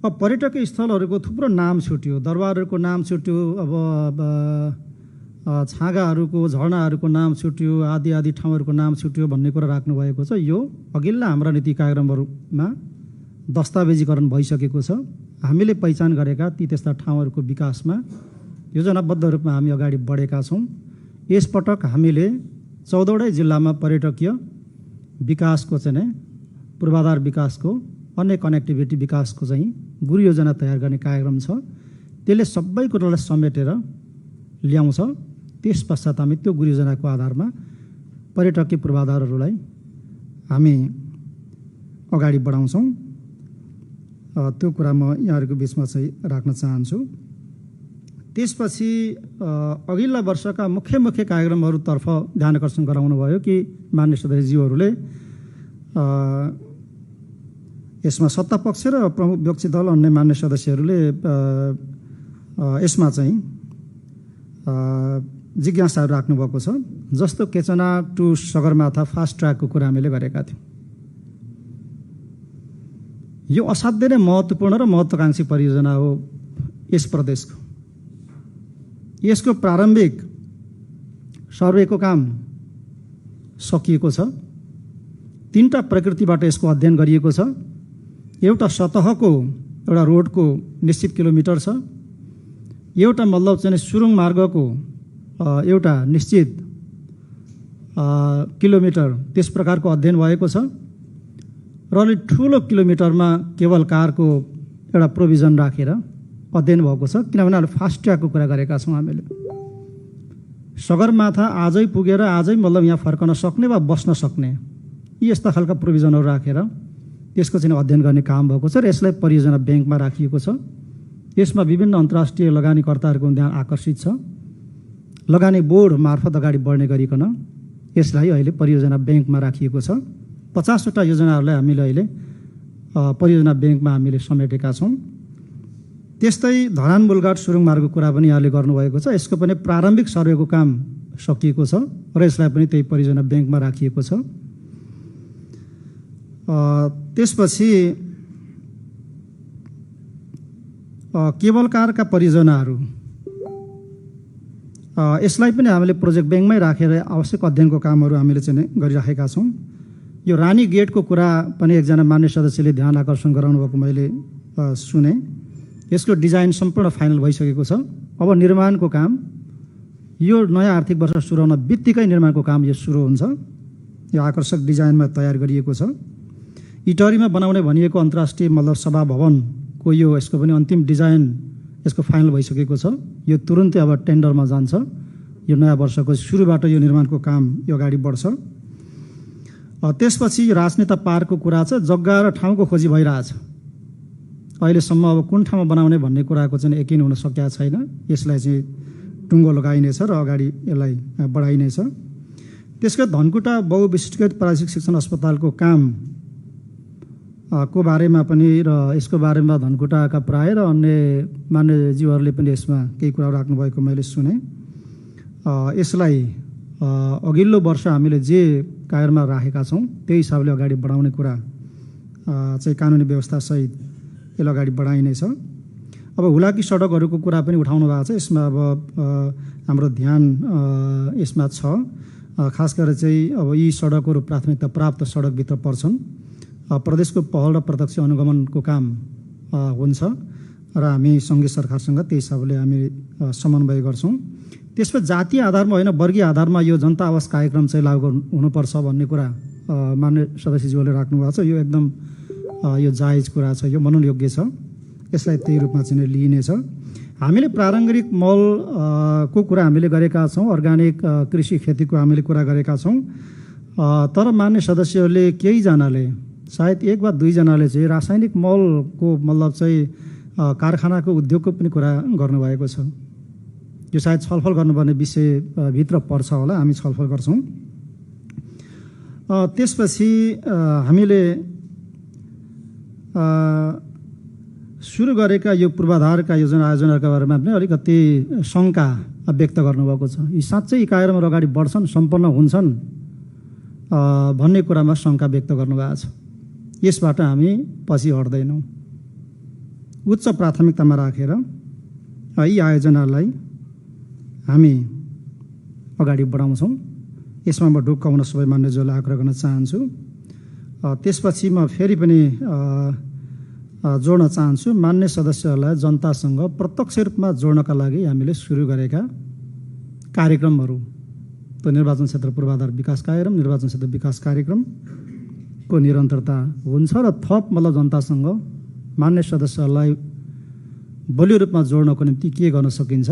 अब पर्यटकीय स्थलहरूको थुप्रो नाम छुट्यो, दरबारहरूको नाम छुट्यो, अब छाँगाहरूको, झरनाहरूको नाम छुट्यो, आदि आदि ठाउँहरूको नाम छुट्यो भन्ने कुरा राख्नुभएको छ। यो अघिल्ला हाम्रा नीति कार्यक्रमहरूमा दस्तावेजीकरण भइसकेको छ। हामीले पहिचान गरेका ती त्यस्ता ठाउँहरूको विकासमा योजनाबद्ध रूपमा हामी अगाडि बढेका छौँ। यसपटक हामीले 14वटै जिल्लामा पर्यटकीय विकासको चाहिँ पूर्वाधार विकासको, अन्य कनेक्टिभिटी विकासको चाहिँ गुरु योजना तयार गर्ने कार्यक्रम छ। त्यसले सबै कुरालाई समेटेर ल्याउँछ। त्यस पश्चात हामी त्यो गुरुयोजनाको आधारमा पर्यटकीय पूर्वाधारहरूलाई हामी अगाडि बढाउँछौँ। त्यो कुरा म यहाँहरूको बिचमा चाहिँ राख्न चाहन्छु। त्यसपछि अघिल्ला वर्षका मुख्य कार्यक्रमहरूतर्फ ध्यान आकर्षण गराउनु भयो कि मान्य सदस्यज्यूहरूले यसमा सत्तापक्ष र प्रमुख विपक्षी दल अन्य मान्य सदस्यहरूले यसमा चाहिँ जिज्ञासाहरू राख्नुभएको छ। जस्तो केचना टु सगरमाथा फास्ट ट्र्याकको कुरा हामीले गरेका थियौँ। यो असाध्यै नै महत्त्वपूर्ण र महत्त्वाकांक्षी परियोजना हो यस प्रदेशको। यसको प्रारम्भिक सर्वेको काम सकिएको छ। 3टा प्रकृतिबाट यसको अध्ययन गरिएको छ। एउटा सतहको एउटा रोडको निश्चित किलोमिटर छ, एउटा मतलब चाहिँ सुरुङ मार्गको एउटा निश्चित किलोमिटर त्यस प्रकारको अध्ययन भएको छ र अलिक ठुलो किलोमिटरमा केवल कारको एउटा प्रोभिजन राखेर अध्ययन भएको छ। किनभने अहिले फास्ट ट्र्याकको कुरा गरेका छौँ हामीले। सगरमाथा आजै पुगेर आजै मतलब यहाँ फर्कन सक्ने वा बस्न सक्ने यी यस्ता खालका प्रोभिजनहरू राखेर त्यसको चाहिँ अध्ययन गर्ने काम भएको छ र यसलाई परियोजना ब्याङ्कमा राखिएको छ। यसमा विभिन्न अन्तर्राष्ट्रिय लगानीकर्ताहरूको ध्यान आकर्षित छ। लगानी बोर्ड मार्फत अगाडि बढ्ने गरिकन यसलाई अहिले परियोजना ब्याङ्कमा राखिएको छ। 50वटा योजनाहरूलाई हामीले अहिले परियोजना ब्याङ्कमा हामीले समेटेका छौँ। त्यस्तै धरान मूलघाट सुरुङ मार्गको कुरा पनि यहाँले गर्नुभएको छ। यसको पनि प्रारम्भिक सर्वेको काम सकिएको छ र यसलाई पनि त्यही परियोजना ब्याङ्कमा राखिएको छ। त्यसपछि केबल कारका परियोजनाहरू यसलाई पनि हामीले प्रोजेक्ट ब्याङ्कमै राखेर आवश्यक अध्ययनको कामहरू हामीले चाहिँ गरिराखेका छौँ। यो रानी गेटको कुरा पनि एकजना मान्य सदस्यले ध्यान आकर्षण गराउनु भएको मैले सुने। यसको डिजाइन सम्पूर्ण फाइनल भइसकेको छ। अब निर्माणको काम यो नयाँ आर्थिक वर्ष सुरु हुन बित्तिकै निर्माणको काम यो सुरु हुन्छ। यो आकर्षक डिजाइनमा तयार गरिएको छ। इटहरीमा बनाउने भनिएको अन्तर्राष्ट्रिय मतलब सभा भवनको यो यसको पनि अन्तिम डिजाइन यसको फाइनल भइसकेको छ। यो तुरुन्तै अब टेन्डरमा जान्छ। यो नयाँ वर्षको सुरुबाट यो निर्माणको काम यो अगाडि बढ्छ। त्यसपछि राजनेता पार्कको कुरा छ। जग्गा र ठाउँको खोजी भइरहेछ। अहिलेसम्म अब कुन ठाउँमा बनाउने भन्ने कुराको चाहिँ यकिन हुन सकेका छैन। यसलाई चाहिँ टुङ्गो लगाइनेछ र अगाडि यसलाई बढाइनेछ। त्यसको धनकुटा बहुविशिष्टकृत प्रादेशिक शिक्षण अस्पतालको काम को बारेमा पनि र यसको बारेमा धनकुटाका प्राय र अन्य मान्यज्यूहरूले पनि यसमा केही कुरा राख्नुभएको मैले सुने। यसलाई अघिल्लो वर्ष हामीले जे कार्यमा राखेका छौँ त्यही हिसाबले अगाडि बढाउने कुरा चाहिँ कानुनी व्यवस्थासहित यसलाई अगाडि बढाइनेछ। अब हुलाकी सडकहरूको कुरा पनि उठाउनु भएको छ। यसमा अब हाम्रो ध्यान यसमा छ। खास गरेर चाहिँ अब यी सडकहरू प्राथमिकता प्राप्त सडकभित्र पर्छन्। प्रदेशको पहल र प्रत्यक्ष अनुगमनको काम हुन्छ र हामी सङ्घीय सरकारसँग त्यही हिसाबले हामी समन्वय गर्छौँ। त्यसमा जातीय आधारमा होइन वर्गीय आधारमा यो जनता आवास कार्यक्रम चाहिँ लागू हुनुपर्छ भन्ने कुरा मान्य सदस्यज्यूले राख्नुभएको छ। यो एकदम यो जायज कुरा छ। यो मननयोग्य छ। यसलाई त्यही रूपमा चाहिँ लिइनेछ। हामीले प्रारम्भिक मल को कुरा हामीले गरेका छौँ। अर्ग्यानिक कृषि खेतीको हामीले कुरा गरेका छौँ। तर मान्य सदस्यहरूले केहीजनाले सायद 1 वा 2 जनाले चाहिँ रासायनिक मलको मतलब चाहिँ कारखानाको उद्योगको पनि कुरा गर्नुभएको छ। यो सायद छलफल गर्नुपर्ने विषयभित्र पर्छ होला। हामी छलफल गर्छौँ। त्यसपछि हामीले सुरु गरेका यो पूर्वाधारका आयोजनाका बारेमा पनि अलिकति शङ्का व्यक्त गर्नुभएको छ। यी साँच्चै यी कार्यक्रमहरू अगाडि बढ्छन्, सम्पन्न हुन्छन् भन्ने कुरामा शङ्का व्यक्त गर्नुभएको छ। यसबाट हामी पछि हट्दैनौँ। उच्च प्राथमिकतामा राखेर यी आयोजनालाई हामी अगाडि बढाउँछौँ। यसमा म ढुक्काउन सबै मान्यज्यूलाई आग्रह गर्न चाहन्छु। त्यसपछि म फेरि पनि जोड्न चाहन्छु मान्य सदस्यहरूलाई जनतासँग प्रत्यक्ष रूपमा जोड्नका लागि हामीले सुरु गरेका कार्यक्रमहरू त निर्वाचन क्षेत्र पूर्वाधार विकास कार्यक्रम, निर्वाचन क्षेत्र विकास कार्यक्रमको निरन्तरता हुन्छ र थप मतलब जनतासँग मान्य सदस्यहरूलाई बलियो रूपमा जोड्नको निम्ति के गर्न सकिन्छ,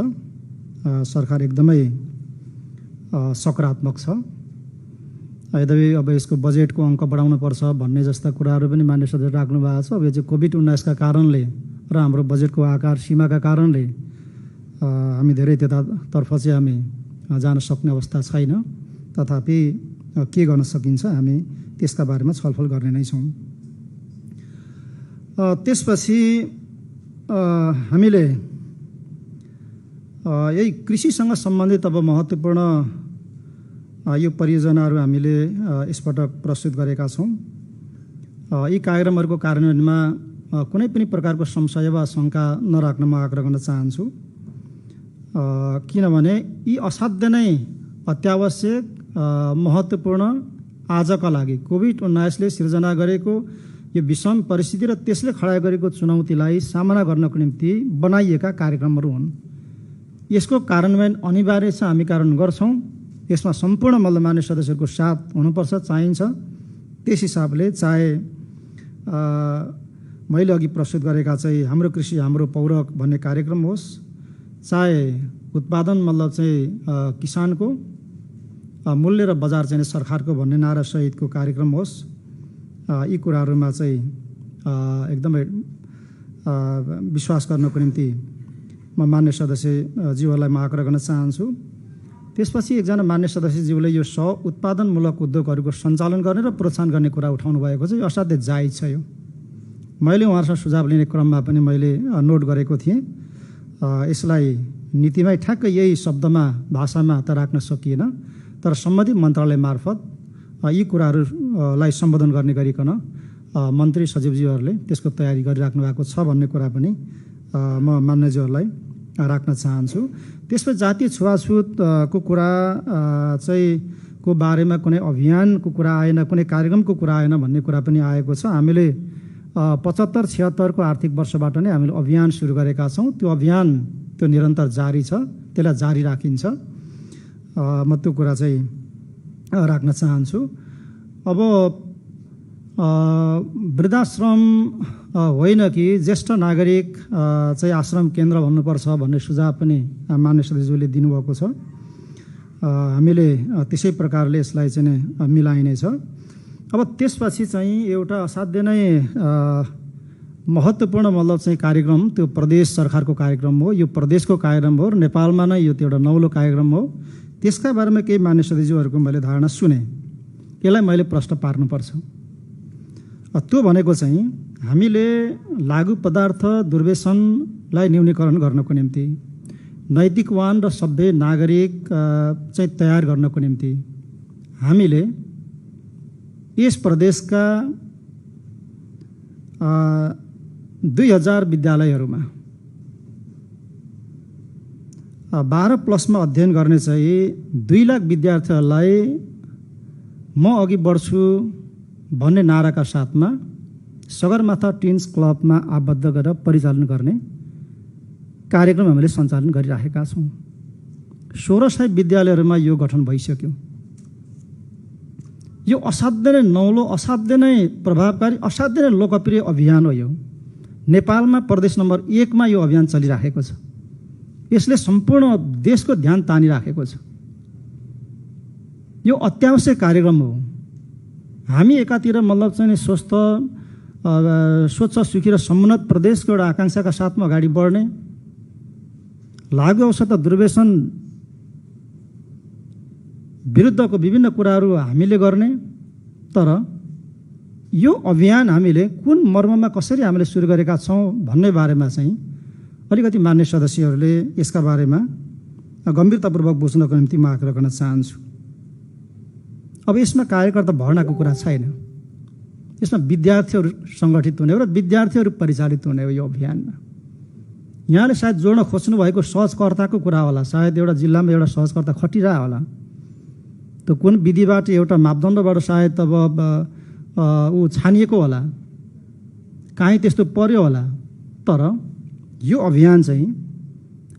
सरकार एकदमै सकारात्मक छ। यद्यपि अब यसको बजेटको अङ्क बढाउनुपर्छ भन्ने जस्ता कुराहरू पनि मान्य सदस्य राख्नु भएको छ। अब यो चाहिँ कोभिड-19 का कारणले र हाम्रो बजेटको आकार सीमाका कारणले हामी धेरै त्यतातर्फ चाहिँ हामी जान सक्ने अवस्था छैन। तथापि के गर्न सकिन्छ हामी त्यसका बारेमा छलफल गर्ने नै छौँ। त्यसपछि हामीले यही कृषिसँग सम्बन्धित अब महत्त्वपूर्ण यो परियोजनाहरू हामीले यसपटक प्रस्तुत गरेका छौँ। यी कार्यक्रमहरूको कार्यान्वयनमा कुनै पनि प्रकारको संशय वा शङ्का नराख्न म आग्रह गर्न चाहन्छु, किनभने यी असाध्य नै अत्यावश्यक महत्त्वपूर्ण आजका लागि कोभिड-19 ले सिर्जना गरेको यो विषम परिस्थिति र त्यसले खडा गरेको चुनौतीलाई सामना गर्नको निम्ति बनाइएका कार्यक्रमहरू हुन्। यसको कार्यान्वयन अनिवार्य छ, हामी कार्यान्वयन गर्छौँ। यसमा सम्पूर्ण मान्य सदस्यहरूको साथ हुनुपर्छ, चाहिन्छ। त्यस हिसाबले चाहे मैले अघि प्रस्तुत गरेका चाहिँ हाम्रो कृषि हाम्रो पौरख भन्ने कार्यक्रम होस्, चाहे उत्पादन मतलब चाहिँ किसानको मूल्य र बजार चाहिँ सरकारको भन्ने नारा सहितको कार्यक्रम होस्, यी कुराहरूमा चाहिँ एकदमै विश्वास गर्नको निम्ति म मान्य सदस्यज्यूहरूलाई म आग्रह गर्न चाहन्छु। त्यसपछि एकजना मान्य सदस्यज्यूले यो उत्पादनमूलक उद्योगहरूको सञ्चालन गर्ने र प्रोत्साहन गर्ने कुरा उठाउनु भएको छ। यो असाध्यै जायज छ। यो मैले उहाँहरूसँग सुझाव लिने क्रममा पनि मैले नोट गरेको थिएँ। यसलाई नीतिमै ठ्याक्कै यही शब्दमा भाषामा त राख्न सकिएन, तर सम्बन्धित मन्त्रालय मार्फत यी कुराहरूलाई सम्बोधन गर्ने गरिकन मन्त्री सचिवज्यूहरूले त्यसको तयारी गरिराख्नु भएको छ भन्ने कुरा पनि म मान्यज्यूहरूलाई राख्न चाहन्छु। त्यसपछि जातीय छुवाछुतको कुरा चाहिँ को बारेमा कुनै अभियानको कुरा आएन, कुनै कार्यक्रमको कुरा आएन भन्ने कुरा पनि आएको छ। हामीले 75-76 को आर्थिक वर्षबाट नै हामीले अभियान सुरु गरेका छौँ। त्यो अभियान त्यो निरन्तर जारी छ, त्यसलाई जारी राखिन्छ। म त्यो कुरा चाहिँ राख्न चाहन्छु। अब वृद्धाश्रम होइन कि ज्येष्ठ नागरिक चाहिँ आश्रम केन्द्र भन्नुपर्छ भन्ने सुझाव पनि मान्य सदस्यज्यूले दिनुभएको छ। हामीले त्यसै प्रकारले यसलाई चाहिँ मिलाइनेछ। अब त्यसपछि चाहिँ एउटा असाध्य नै महत्त्वपूर्ण मतलब चाहिँ कार्यक्रम त्यो प्रदेश सरकारको कार्यक्रम हो, यो प्रदेशको कार्यक्रम हो र नेपालमा नै यो एउटा नौलो कार्यक्रम हो। त्यसका बारेमा केही मान्य सदस्यज्यूहरूको मैले धारणा सुने, यसलाई मैले प्रश्न पार्नुपर्छ। त्यो भनेको चाहिँ हामीले लागु पदार्थ दुर्व्यसनलाई न्यूनीकरण गर्नको निम्ति, नैतिकवान र सभ्य नागरिक चाहिँ तयार गर्नको निम्ति हामीले यस प्रदेशका 2000 विद्यालयहरूमा 12+ अध्ययन गर्ने चाहिँ 2 लाख विद्यार्थीहरूलाई म अघि बढ्छु भन्ने नाराका साथमा सगरमाथा टिन्स क्लबमा आबद्ध गरेर परिचालन गर्ने कार्यक्रम हामीले सञ्चालन गरिराखेका छौँ। 1600 विद्यालयहरूमा यो गठन भइसक्यो। यो असाध्य नै नौलो, असाध्य नै प्रभावकारी, असाध्य नै लोकप्रिय अभियान हो। यो नेपालमा प्रदेश नम्बर 1 मा यो अभियान चलिराखेको छ। यसले सम्पूर्ण देशको ध्यान तानिराखेको छ। यो अत्यावश्यक कार्यक्रम हो। हामी एकातिर मतलब चाहिँ स्वस्थ स्वच्छ सुखी र समुन्नत प्रदेशको एउटा आकाङ्क्षाका साथमा अगाडि बढ्ने, लागु औषध दुर्व्यसन विरुद्धको विभिन्न कुराहरू हामीले गर्ने, तर यो अभियान हामीले कुन मर्ममा कसरी हामीले सुरु गरेका छौँ भन्ने बारेमा चाहिँ अलिकति मान्य सदस्यहरूले यसका बारेमा गम्भीरतापूर्वक बुझ्नको निम्ति म आग्रह गर्न चाहन्छु। अब यसमा कार्यकर्ता भर्नाको कुरा छैन, यसमा विद्यार्थीहरू सङ्गठित हुने हो र विद्यार्थीहरू परिचालित हुने हो। यो अभियानमा यहाँले सायद जोड्न खोज्नु भएको सहजकर्ताको कुरा होला, सायद एउटा जिल्लामा एउटा सहजकर्ता खटिरह होला, त्यो कुन विधिबाट एउटा मापदण्डबाट सायद अब ऊ छानिएको होला, काहीँ त्यस्तो पर्यो होला। तर यो अभियान चाहिँ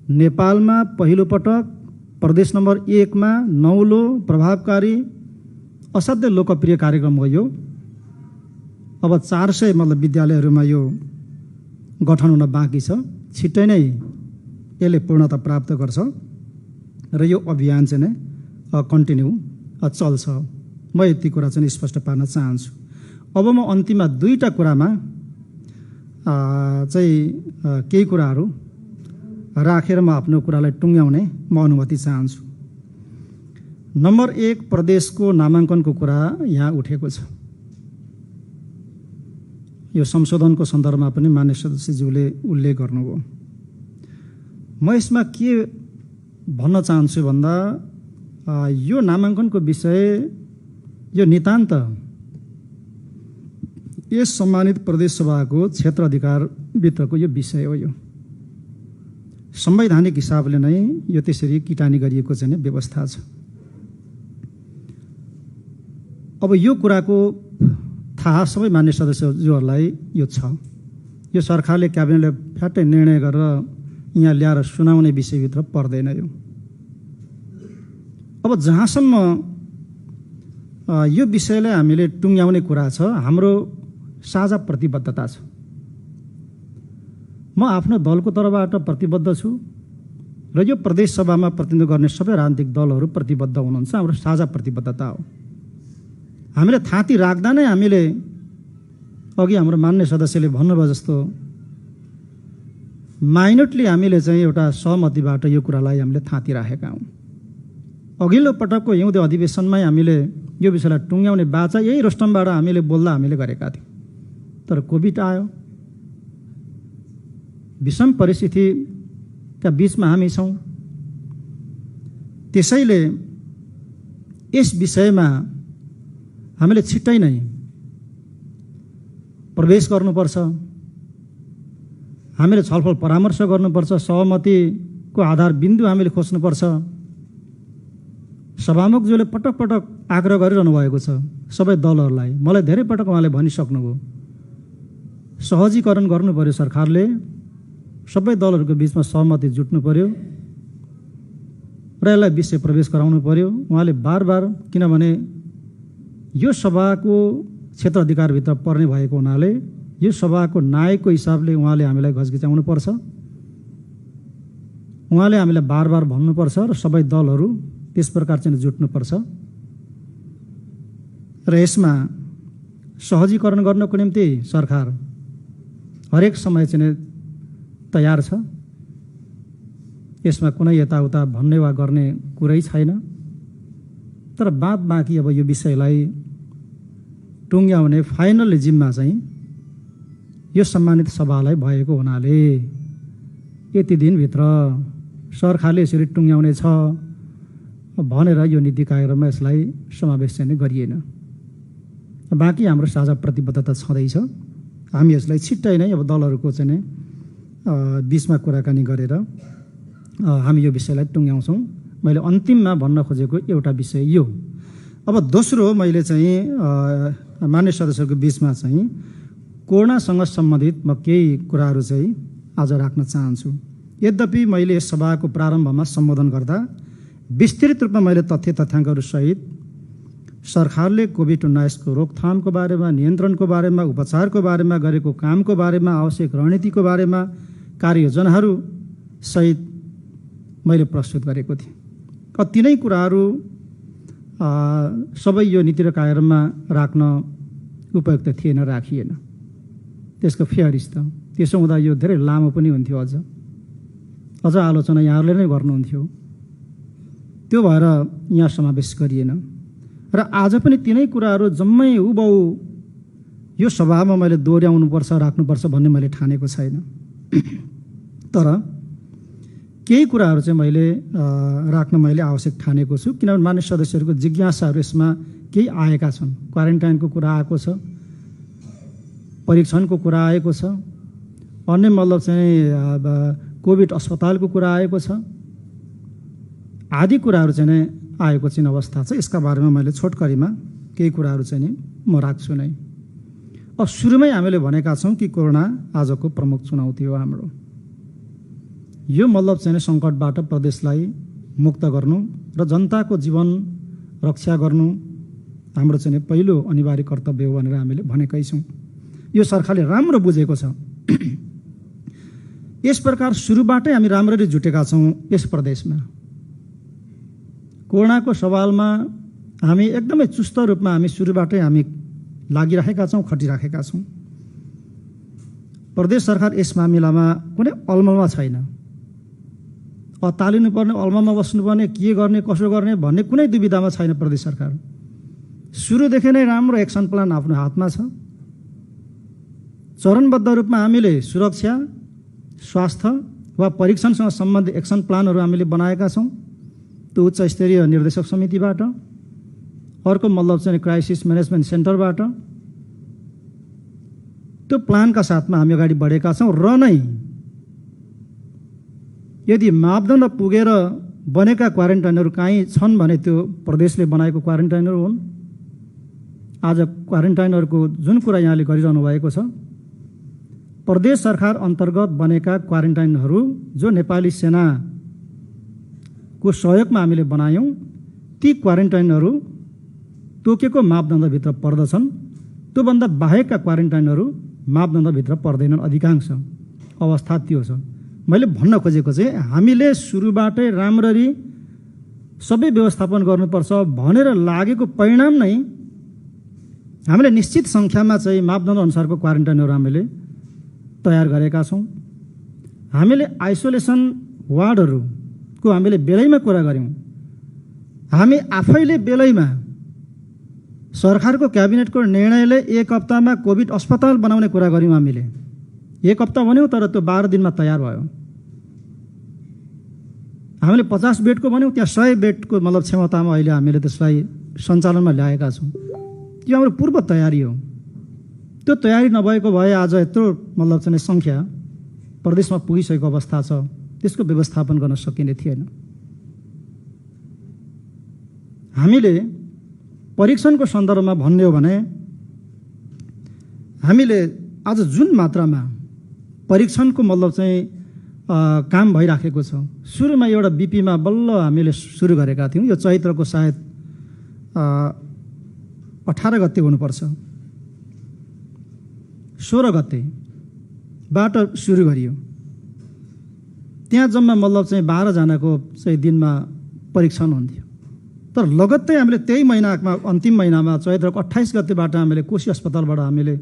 नेपालमा पहिलोपटक प्रदेश नम्बर 1 मा नौलो प्रभावकारी असाध्य लोकप्रिय कार्यक्रम हो। यो अब 400 मतलब विद्यालयहरूमा यो गठन हुन बाँकी छ। छिट्टै नै यसले पूर्णता प्राप्त गर्छ र यो अभियान चाहिँ नै कन्टिन्यू चल्छ। म यति कुरा चाहिँ स्पष्ट पार्न चाहन्छु। अब म अन्तिममा दुईटा कुरामा चाहिँ केही कुराहरू राखेर म आफ्नो कुरालाई टुङ्ग्याउने म अनुमति चाहन्छु। नम्बर 1, प्रदेशको नामाङ्कनको कुरा यहाँ उठेको छ। यो संशोधनको सन्दर्भमा पनि मान्य सदस्यज्यूले उल्लेख गर्नुभयो। म यसमा के भन्न चाहन्छु भन्दा यो नामाङ्कनको विषय यो नितान्त यस सम्मानित प्रदेश सभाको क्षेत्र अधिकारभित्रको यो विषय हो। यो संवैधानिक हिसाबले नै यो त्यसरी किटानी गरिएको चाहिँ व्यवस्था छ। अब यो कुराको थाहा सबै मान्य सदस्यज्यूहरूलाई यो छ। यो सरकारले क्याबिनेटले फ्याट्टै निर्णय गरेर यहाँ ल्याएर सुनाउने विषयभित्र पर्दैन। यो अब जहाँसम्म यो विषयलाई हामीले टुङ्ग्याउने कुरा छ, हाम्रो साझा प्रतिबद्धता छ। म आफ्नो दलको तर्फबाट प्रतिबद्ध छु र यो प्रदेश सभामा प्रतिनिधित्व गर्ने सबै राजनीतिक दलहरू प्रतिबद्ध हुनुहुन्छ। हाम्रो साझा प्रतिबद्धता हो। हामीले थाँती राख्दा नै हामीले अघि हाम्रो मान्य सदस्यले भन्नुभयो जस्तो माइनोटली हामीले चाहिँ एउटा सहमतिबाट यो कुरालाई हामीले थाँती राखेका हौँ। अघिल्लो पटकको हिउँदे अधिवेशनमै हामीले यो विषयलाई टुङ्ग्याउने बाचा यही रोस्टमबाट हामीले बोल्दा हामीले गरेका थियौँ। तर कोभिड आयो, विषम परिस्थितिका बीचमा हामी छौँ। त्यसैले यस विषयमा हामीले छिट्टै नै प्रवेश गर्नुपर्छ। हामीले छलफल परामर्श गर्नुपर्छ। सहमतिको आधार बिन्दु हामीले खोज्नुपर्छ। सभामुखज्यूले पटक पटक आग्रह गरिरहनु भएको छ सबै दलहरूलाई। मलाई धेरै पटक उहाँले भनिसक्नुभयो, सहजीकरण गर्नु पर्यो। सरकारले सबै दलहरूको बिचमा सहमति जुट्नु पर्यो र यसलाई विषय प्रवेश गराउनु पर्यो। उहाँले बार बार, किनभने यो सभाको क्षेत्र अधिकारभित्र पर्ने भएको हुनाले यो सभाको नायकको हिसाबले उहाँले हामीलाई घचघिचाउनु पर्छ। उहाँले हामीलाई बार बार भन्नुपर्छ र सबै दलहरू त्यस प्रकार चाहिँ जुट्नुपर्छ र यसमा सहजीकरण गर्नको निम्ति सरकार हरेक समय चाहिँ तयार छ। यसमा कुनै यताउता भन्ने वा गर्ने कुरै छैन। तर बाद बाँकी अब यो विषयलाई टुङ्ग्याउने फाइनल जिम्मा चाहिँ यो सम्मानित सभालाई भएको हुनाले यति दिनभित्र सरकारले यसरी टुङ्ग्याउने छ भनेर यो नीति कार्यक्रममा यसलाई समावेश चाहिँ गरिएन। बाँकी हाम्रो साझा प्रतिबद्धता छँदैछ। हामी यसलाई छिट्टै नै अब दलहरूको चाहिँ बिचमा कुराकानी गरेर हामी यो विषयलाई टुङ्ग्याउँछौँ। मैले अन्तिममा भन्न खोजेको एउटा विषय यो। अब दोस्रो, मैले चाहिँ मान्य सदस्यहरूको बिचमा चाहिँ कोरोनासँग सम्बन्धित म केही कुराहरू चाहिँ आज राख्न चाहन्छु। यद्यपि मैले यस सभाको प्रारम्भमा सम्बोधन गर्दा विस्तृत रूपमा मैले तथ्याङ्कहरू सहित सरकारले कोभिड-19 को रोकथामको बारेमा, नियन्त्रणको बारेमा, उपचारको बारेमा गरेको कामको बारेमा, आवश्यक रणनीतिको बारेमा, कार्ययोजनाहरू सहित मैले प्रस्तुत गरेको थिएँ। कति नै कुराहरू सबै यो नीति र कार्यक्रममा राख्न उपयुक्त थिएन, राखिएन। त्यसको फेयरिस त त्यसो हुँदा यो धेरै लामो पनि हुन्थ्यो। अझ आलोचना यहाँहरूले नै गर्नुहुन्थ्यो। त्यो भएर यहाँ समावेश गरिएन र आज पनि तिनै कुराहरू जम्मै हुबहु यो सभामा मैले दोहोऱ्याउनुपर्छ, राख्नुपर्छ भन्ने मैले ठानेको छैन। तर केही कुराहरू चाहिँ मैले राख्न मैले आवश्यक ठानेको छु, किनभने मान्य सदस्यहरूको जिज्ञासाहरू यसमा केही आएका छन्। क्वारेन्टाइनको कुरा आएको छ, परीक्षणको कुरा आएको छ, अन्य मतलब चाहिँ कोभिड अस्पतालको कुरा आएको छ, आदि कुराहरू चाहिँ नै आएको चाहिँ अवस्था छ। यसका बारेमा मैले छोटकरीमा केही कुराहरू चाहिँ नि म राख्छु नै। अब सुरुमै हामीले भनेका छौँ कि कोरोना आजको प्रमुख चुनौती हो हाम्रो। यो मतलब चाहिँ सङ्कटबाट प्रदेशलाई मुक्त गर्नु र जनताको जीवन रक्षा गर्नु हाम्रो चाहिँ पहिलो अनिवार्य कर्तव्य हो भनेर हामीले भनेकै छौँ। यो सरकारले राम्रो बुझेको छ। यस प्रकार सुरुबाटै हामी राम्ररी जुटेका छौँ। यस प्रदेशमा कोरोनाको सवालमा हामी एकदमै चुस्त रूपमा हामी सुरुबाटै हामी लागिराखेका छौँ, खटिराखेका छौँ। प्रदेश सरकार यस मामिलामा कुनै अलमलमा छैन। अत्तालिनुपर्ने, अलमलमा बस्नुपर्ने, के गर्ने कसो गर्ने भन्ने कुनै दुविधामा छैन प्रदेश सरकार। सुरुदेखि नै राम्रो एक्सन प्लान आफ्नो हातमा छ। चरणबद्ध रूपमा हामीले सुरक्षा, स्वास्थ्य वा परीक्षणसँग सम्बन्धित एक्सन प्लानहरू हामीले बनाएका छौँ। त्यो उच्च स्तरीय निर्देशक समितिबाट, अर्को मतलब चाहिँ क्राइसिस म्यानेजमेन्ट सेन्टरबाट त्यो प्लानका साथमा हामी अगाडि बढेका छौँ। र नै यदि मापदण्ड पुगेर बनेका क्वारेन्टाइनहरू कहीँ छन् भने त्यो प्रदेशले बनाएको क्वारेन्टाइनहरू हुन्। आज क्वारेन्टाइनहरूको जुन कुरा यहाँले गरिरहनु भएको छ, प्रदेश सरकार अन्तर्गत बनेका क्वारेन्टाइनहरू जो नेपाली सेनाको सहयोगमा हामीले बनायौँ, ती क्वारेन्टाइनहरू तोकेको मापदण्डभित्र पर्दछन्। त्योभन्दा बाहेकका क्वारेन्टाइनहरू मापदण्डभित्र पर्दैनन्। अधिकांश अवस्था त्यो छ। मैले भन्न खोजेको चाहिँ हामीले सुरुबाटै राम्ररी सबै व्यवस्थापन गर्नुपर्छ भनेर लागेको परिणाम नै हामीले निश्चित सङ्ख्यामा चाहिँ मापदण्ड अनुसारको क्वारेन्टाइनहरू हामीले तयार गरेका छौँ। हामीले आइसोलेसन वार्डहरूको हामीले बेलैमा कुरा गऱ्यौँ। हामी आफैले बेलैमा सरकारको क्याबिनेटको निर्णयले 1 हप्तामा कोभिड अस्पताल बनाउने कुरा गऱ्यौँ। हामीले 1 हप्ता भन्यौँ तर त्यो 12 दिनमा तयार भयो। हामीले 50 बेडको भन्यौँ, त्यहाँ 100 बेडको मतलब क्षमतामा अहिले हामीले त्यसलाई सञ्चालनमा ल्याएका छौँ। यो हाम्रो पूर्व तयारी हो। त्यो तयारी नभएको भए आज यत्रो मतलब चाहिँ सङ्ख्या प्रदेशमा पुगिसकेको अवस्था छ, त्यसको व्यवस्थापन गर्न सकिने थिएन। हामीले परीक्षणको सन्दर्भमा भन्ने हो भने हामीले आज जुन मात्रामा परीक्षणको मतलब चाहिँ काम भइराखेको छ, सुरुमा एउटा बिपीमा बल्ल हामीले सुरु गरेका थियौँ। यो चैत्रको सायद 18 गते हुनुपर्छ, 16 गतेबाट सुरु गरियो। त्यहाँ जम्मा मतलब चाहिँ 12 जनाको चाहिँ दिनमा परीक्षण हुन्थ्यो। तर लगत्तै हामीले त्यही महिनामा अन्तिम महिनामा चैत्रको 28 गतेबाट हामीले कोशी अस्पतालबाट हामीले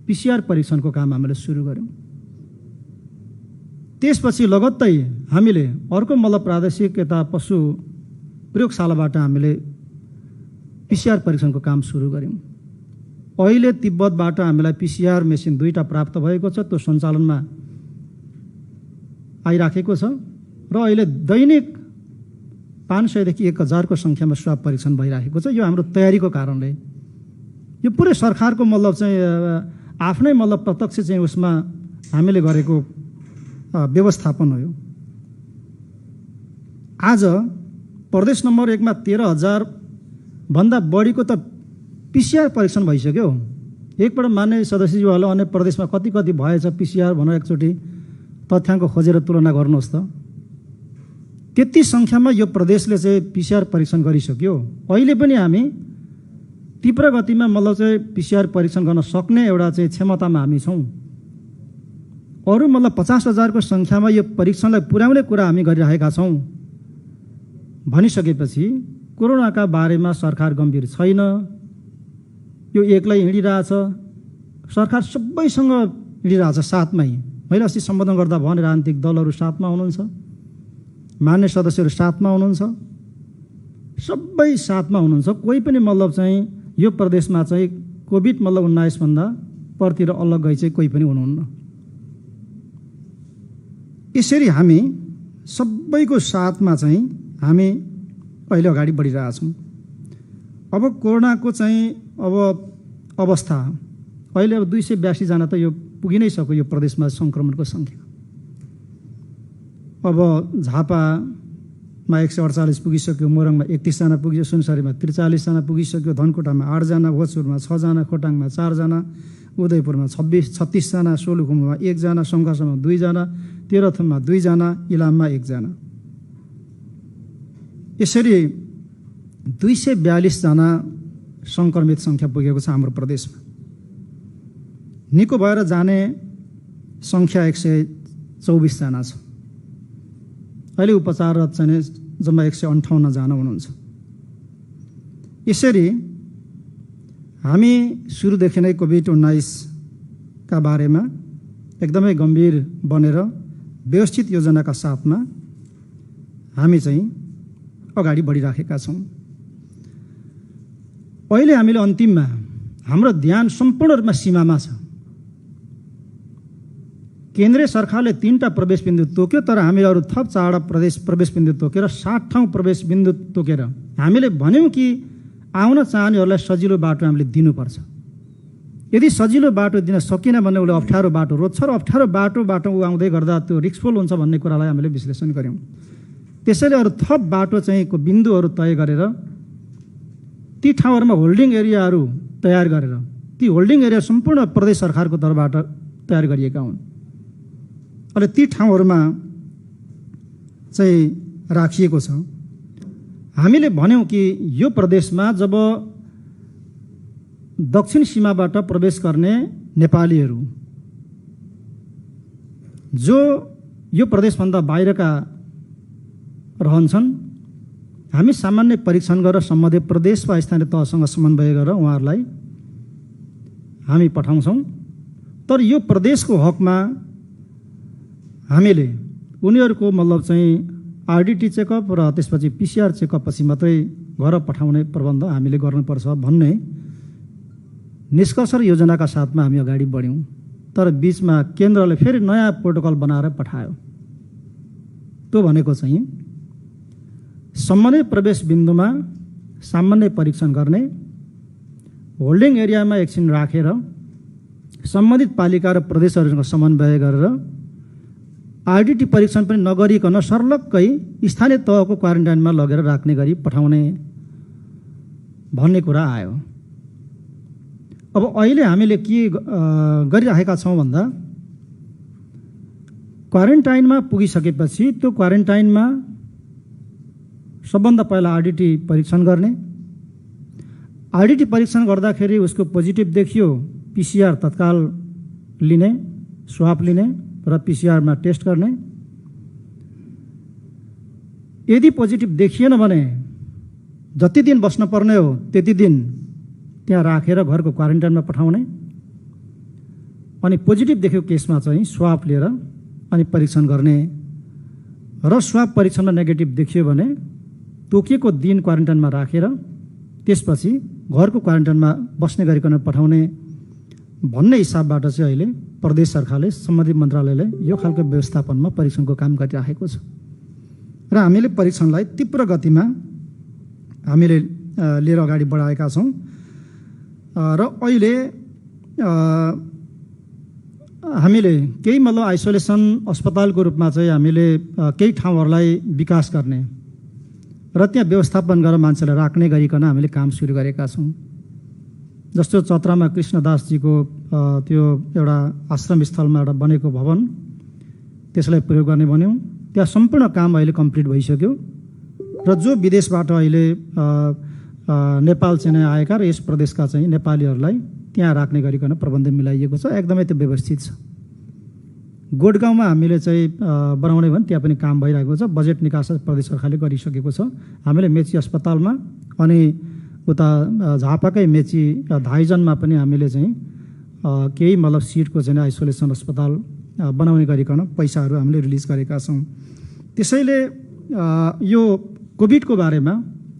पिसिआर परीक्षणको काम हामीले सुरु गऱ्यौँ। त्यसपछि लगत्तै हामीले अर्को मतलब प्रादेशिक यता पशु प्रयोगशालाबाट हामीले पिसिआर परीक्षणको काम सुरु गऱ्यौँ। अहिले तिब्बतबाट हामीलाई पिसिआर मेसिन 2टा प्राप्त भएको छ। त्यो सञ्चालनमा आइराखेको छ र अहिले दैनिक 500 देखि 1000 को सङ्ख्यामा स्वाब परीक्षण भइराखेको छ। यो हाम्रो तयारीको कारणले, यो पुरै सरकारको मतलब चाहिँ आफ्नै मतलब प्रत्यक्ष चाहिँ उसमा हामीले गरेको व्यवस्थापन हो। आज प्रदेश नम्बर 1 मा 13,000 भन्दा बढीको त पिसिआर परीक्षण भइसक्यो। एकपल्ट मान्य सदस्यज्यूहरूले अन्य प्रदेशमा कति कति भएछ पिसिआर भनेर एकचोटि तथ्याङ्क खोजेर तुलना गर्नुहोस् त। त्यति सङ्ख्यामा यो प्रदेशले चाहिँ पिसिआर परीक्षण गरिसक्यो। अहिले पनि हामी तीव्र गतिमा मतलब चाहिँ पिसिआर परीक्षण गर्न सक्ने एउटा चाहिँ क्षमतामा हामी छौँ। अरू मतलब 50,000 को सङ्ख्यामा यो परीक्षणलाई पुर्याउने कुरा हामी गरिरहेका छौँ भनिसकेपछि कोरोनाका बारेमा सरकार गम्भीर छैन। यो एक्लै हिँडिरहेछ। सरकार सबैसँग हिँडिरहेछ साथमै। मैले अस्ति सम्बोधन गर्दा भने राजनीतिक दलहरू साथमा हुनुहुन्छ, मान्य सदस्यहरू साथमा हुनुहुन्छ, सबै साथमा हुनुहुन्छ। कोही पनि मतलब चाहिँ यो प्रदेशमा चाहिँ कोभिड मतलब 19 भन्दा प्रतिर अलग गई चाहिँ कोही पनि हुनुहुन्न। यसरी हामी सबैको साथमा चाहिँ हामी अहिले अगाडि बढिरहेछौँ। अब कोरोनाको चाहिँ अब अवस्था अहिले अब 282 जना त यो पुगि नै सक्यो यो प्रदेशमा सङ्क्रमणको सङ्ख्या। अब झापामा 148 पुगिसक्यो, मोरङमा 31 जना पुग्यो, सुनसरीमा 43 जना पुगिसक्यो, धनकुटामा 8 जना, भोजपुरमा 6 जना, खोटाङमा 4 जना, उदयपुरमा 36 जना, सोलुखुम्बुमा 1 जना, सङ्खुवासम्ममा 2 जना, तेह्रथुममा 2 जना, इलाममा 1 जना। यसरी 242 जना सङ्क्रमित सङ्ख्या पुगेको छ हाम्रो प्रदेशमा। निको भएर जाने सङ्ख्या 24 जना छ। अहिले उपचाररत चाहिँ जम्मा 158 जना हुनुहुन्छ। यसरी हामी सुरुदेखि नै कोभिड-19 का बारेमा एकदमै गम्भीर बनेर व्यवस्थित योजनाका साथमा हामी चाहिँ अगाडि बढिराखेका छौँ। अहिले हामीले अन्तिममा हाम्रो ध्यान सम्पूर्ण रूपमा सीमामा छ। केन्द्रीय सरकारले 3टा प्रवेश बिन्दु तोक्यो, तर हामीले अरू थप 4वटा प्रवेश बिन्दु तोकेर 60 ठाउँ प्रवेश बिन्दु तोकेर हामीले भन्यौँ कि आउन चाहनेहरूलाई सजिलो बाटो हामीले दिनुपर्छ। यदि सजिलो बाटो दिन सकिन भने उसले अप्ठ्यारो बाटो रोज्छ र अप्ठ्यारो बाटो ऊ आउँदै गर्दा त्यो रिस्कफुल हुन्छ भन्ने कुरालाई हामीले विश्लेषण गऱ्यौँ। त्यसैले अरू थप बाटो चाहिँ को बिन्दुहरू तय गरेर ती ठाउँहरूमा होल्डिङ एरियाहरू तयार गरेर ती होल्डिङ एरिया सम्पूर्ण प्रदेश सरकारको तर्फबाट तयार गरिएका हुन्। अहिले ती ठाउँहरूमा चाहिँ राखिएको छ। हामीले भन्यौँ कि यो प्रदेशमा जब दक्षिण सीमाबाट प्रवेश गर्ने नेपालीहरू जो यो प्रदेशभन्दा बाहिरका रहन्छन्, हामी सामान्य परीक्षण गरेर सम्बन्धित प्रदेश वा स्थानीय तहसँग समन्वय गरेर उहाँहरूलाई हामी पठाउँछौँ। तर यो प्रदेशको हकमा हामीले उनीहरूको मतलब चाहिँ आरडिटी चेकअप र त्यसपछि पिसिआर चेकअप पछि मात्रै घर पठाउने प्रबन्ध हामीले गर्नुपर्छ भन्ने निष्कर्ष र योजनाका साथमा हामी अगाडि बढ्यौँ। तर बीचमा केन्द्रले फेरि नयाँ प्रोटोकल बनाएर पठायो। त्यो भनेको चाहिँ सम्बन्धित प्रवेश बिन्दुमा सामान्य परीक्षण गर्ने, होल्डिङ एरियामा एकछिन राखेर सम्बन्धित पालिका र प्रदेशहरूसँग समन्वय गरेर आरडिटी परीक्षण पनि नगरिकन सर्लक्कै स्थानीय तहको क्वारेन्टाइनमा लगेर राख्ने गरी पठाउने भन्ने कुरा आयो। अब अहिले हामीले के गरिरहेका छौँ भन्दा क्वारेन्टाइनमा पुगिसकेपछि त्यो क्वारेन्टाइनमा सबभन्दा पहिला आरडिटी परीक्षण गर्ने, आरडिटी परीक्षण गर्दाखेरि उसको पोजिटिभ देखियो पिसिआर तत्काल लिने, स्वाब लिने र पिसिआरमा टेस्ट गर्ने। यदि पोजिटिभ देखिएन भने जति दिन बस्न पर्ने हो त्यति दिन त्यहाँ राखेर घरको क्वारेन्टाइनमा पठाउने। अनि पोजिटिभ देखेको केसमा चाहिँ स्वाब लिएर अनि परीक्षण गर्ने र स्वाब परीक्षणमा नेगेटिभ देखियो भने तोकिएको दिन क्वारेन्टाइनमा राखेर त्यसपछि घरको क्वारेन्टाइनमा बस्ने गरिकन पठाउने भन्ने हिसाबबाट चाहिँ अहिले प्रदेश सरकारले सम्बन्धित मन्त्रालयले यो खालको व्यवस्थापनमा परीक्षणको काम गरिराखेको छ र हामीले परीक्षणलाई तीव्र गतिमा हामीले लिएर अगाडि बढाएका छौँ। र अहिले हामीले केही मतलब आइसोलेसन अस्पतालको रूपमा चाहिँ हामीले केही ठाउँहरूलाई विकास गर्ने र त्यहाँ व्यवस्थापन गरेर मान्छेलाई राख्ने गरिकन हामीले काम सुरु गरेका छौँ। जस्तो चतरामा कृष्णदासजीको त्यो एउटा आश्रम स्थलमा एउटा बनेको भवन, त्यसलाई प्रयोग गर्ने भन्यौँ। त्यहाँ सम्पूर्ण काम अहिले कम्प्लिट भइसक्यो र जो विदेशबाट अहिले नेपाल चाहिँ आएका र यस प्रदेशका चाहिँ नेपालीहरूलाई त्यहाँ राख्ने गरिकन प्रबन्ध मिलाइएको छ। एकदमै त्यो व्यवस्थित छ। गोठगाउँमा हामीले चाहिँ बनाउने भने त्यहाँ पनि काम भइरहेको छ। बजेट निकास प्रदेश सरकारले गरिसकेको छ। हामीले मेची अस्पतालमा अनि उता झापाकै मेची धाइजनमा पनि हामीले चाहिँ केही मतलब सिटको चाहिँ आइसोलेसन अस्पताल बनाउने गरिकन पैसाहरू हामीले रिलिज गरेका छौँ। त्यसैले यो कोभिडको बारेमा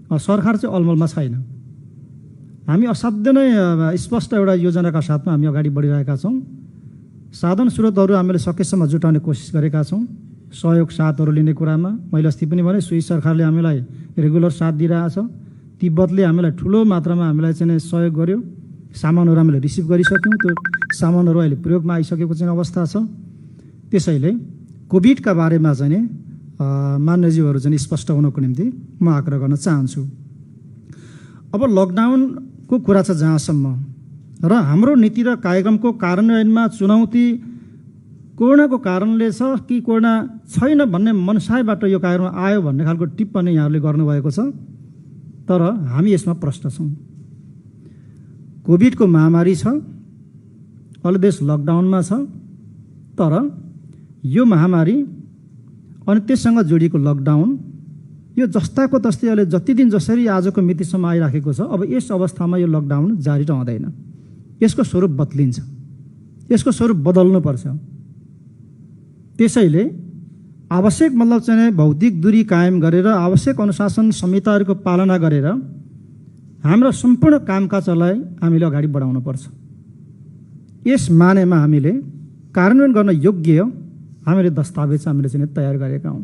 सरकार चाहिँ अलमलमा छैन। हामी असाध्य नै स्पष्ट एउटा योजनाका साथमा हामी अगाडि बढिरहेका छौँ। साधन स्रोतहरू हामीले सकेसम्म जुटाउने कोसिस गरेका छौँ। सहयोग साथहरू लिने कुरामा मैले अस्ति पनि भने स्विस सरकारले हामीलाई रेगुलर साथ दिइरहेछ। तिब्बतले हामीलाई ठुलो मात्रामा हामीलाई चाहिँ सहयोग गर्यो। सामानहरू हामीले रिसिभ गरिसक्यौँ। त्यो सामानहरू अहिले प्रयोगमा आइसकेको चाहिँ अवस्था छ। त्यसैले कोभिडका बारेमा चाहिँ मान्यज्यूहरू चाहिँ स्पष्ट हुनको निम्ति म आग्रह गर्न चाहन्छु। अब लकडाउनको कुरा छ जहाँसम्म र हाम्रो नीति र कार्यक्रमको कार्यान्वयनमा चुनौती कोरोनाको कारणले छ कि कोरोना छैन भन्ने मनसायबाट यो कार्यक्रम आयो भन्ने खालको टिप्पणी यहाँहरूले गर्नुभएको छ। तर हामी यसमा प्रश्न छौँ। कोभिडको महामारी छ, अहिले देश लकडाउनमा छ, तर यो महामारी अनि त्यससँग जोडिएको लकडाउन यो जस्ताको तस्तै अहिले जति दिन जसरी आजको मितिसम्म आइराखेको छ, अब यस अवस्थामा यो लकडाउन जारी रहँदैन। यसको स्वरूप बदलिन्छ, यसको स्वरूप बदल्नुपर्छ। त्यसैले आवश्यक मतलब चाहिँ भौतिक दूरी कायम गरेर आवश्यक अनुशासन संहिताहरूको पालना गरेर हाम्रो सम्पूर्ण कामकाजलाई हामीले अगाडि बढाउनुपर्छ। यस मानेमा हामीले कार्यान्वयन गर्न योग्य हामीले दस्तावेज हामीले चाहिँ तयार गरेका हौँ।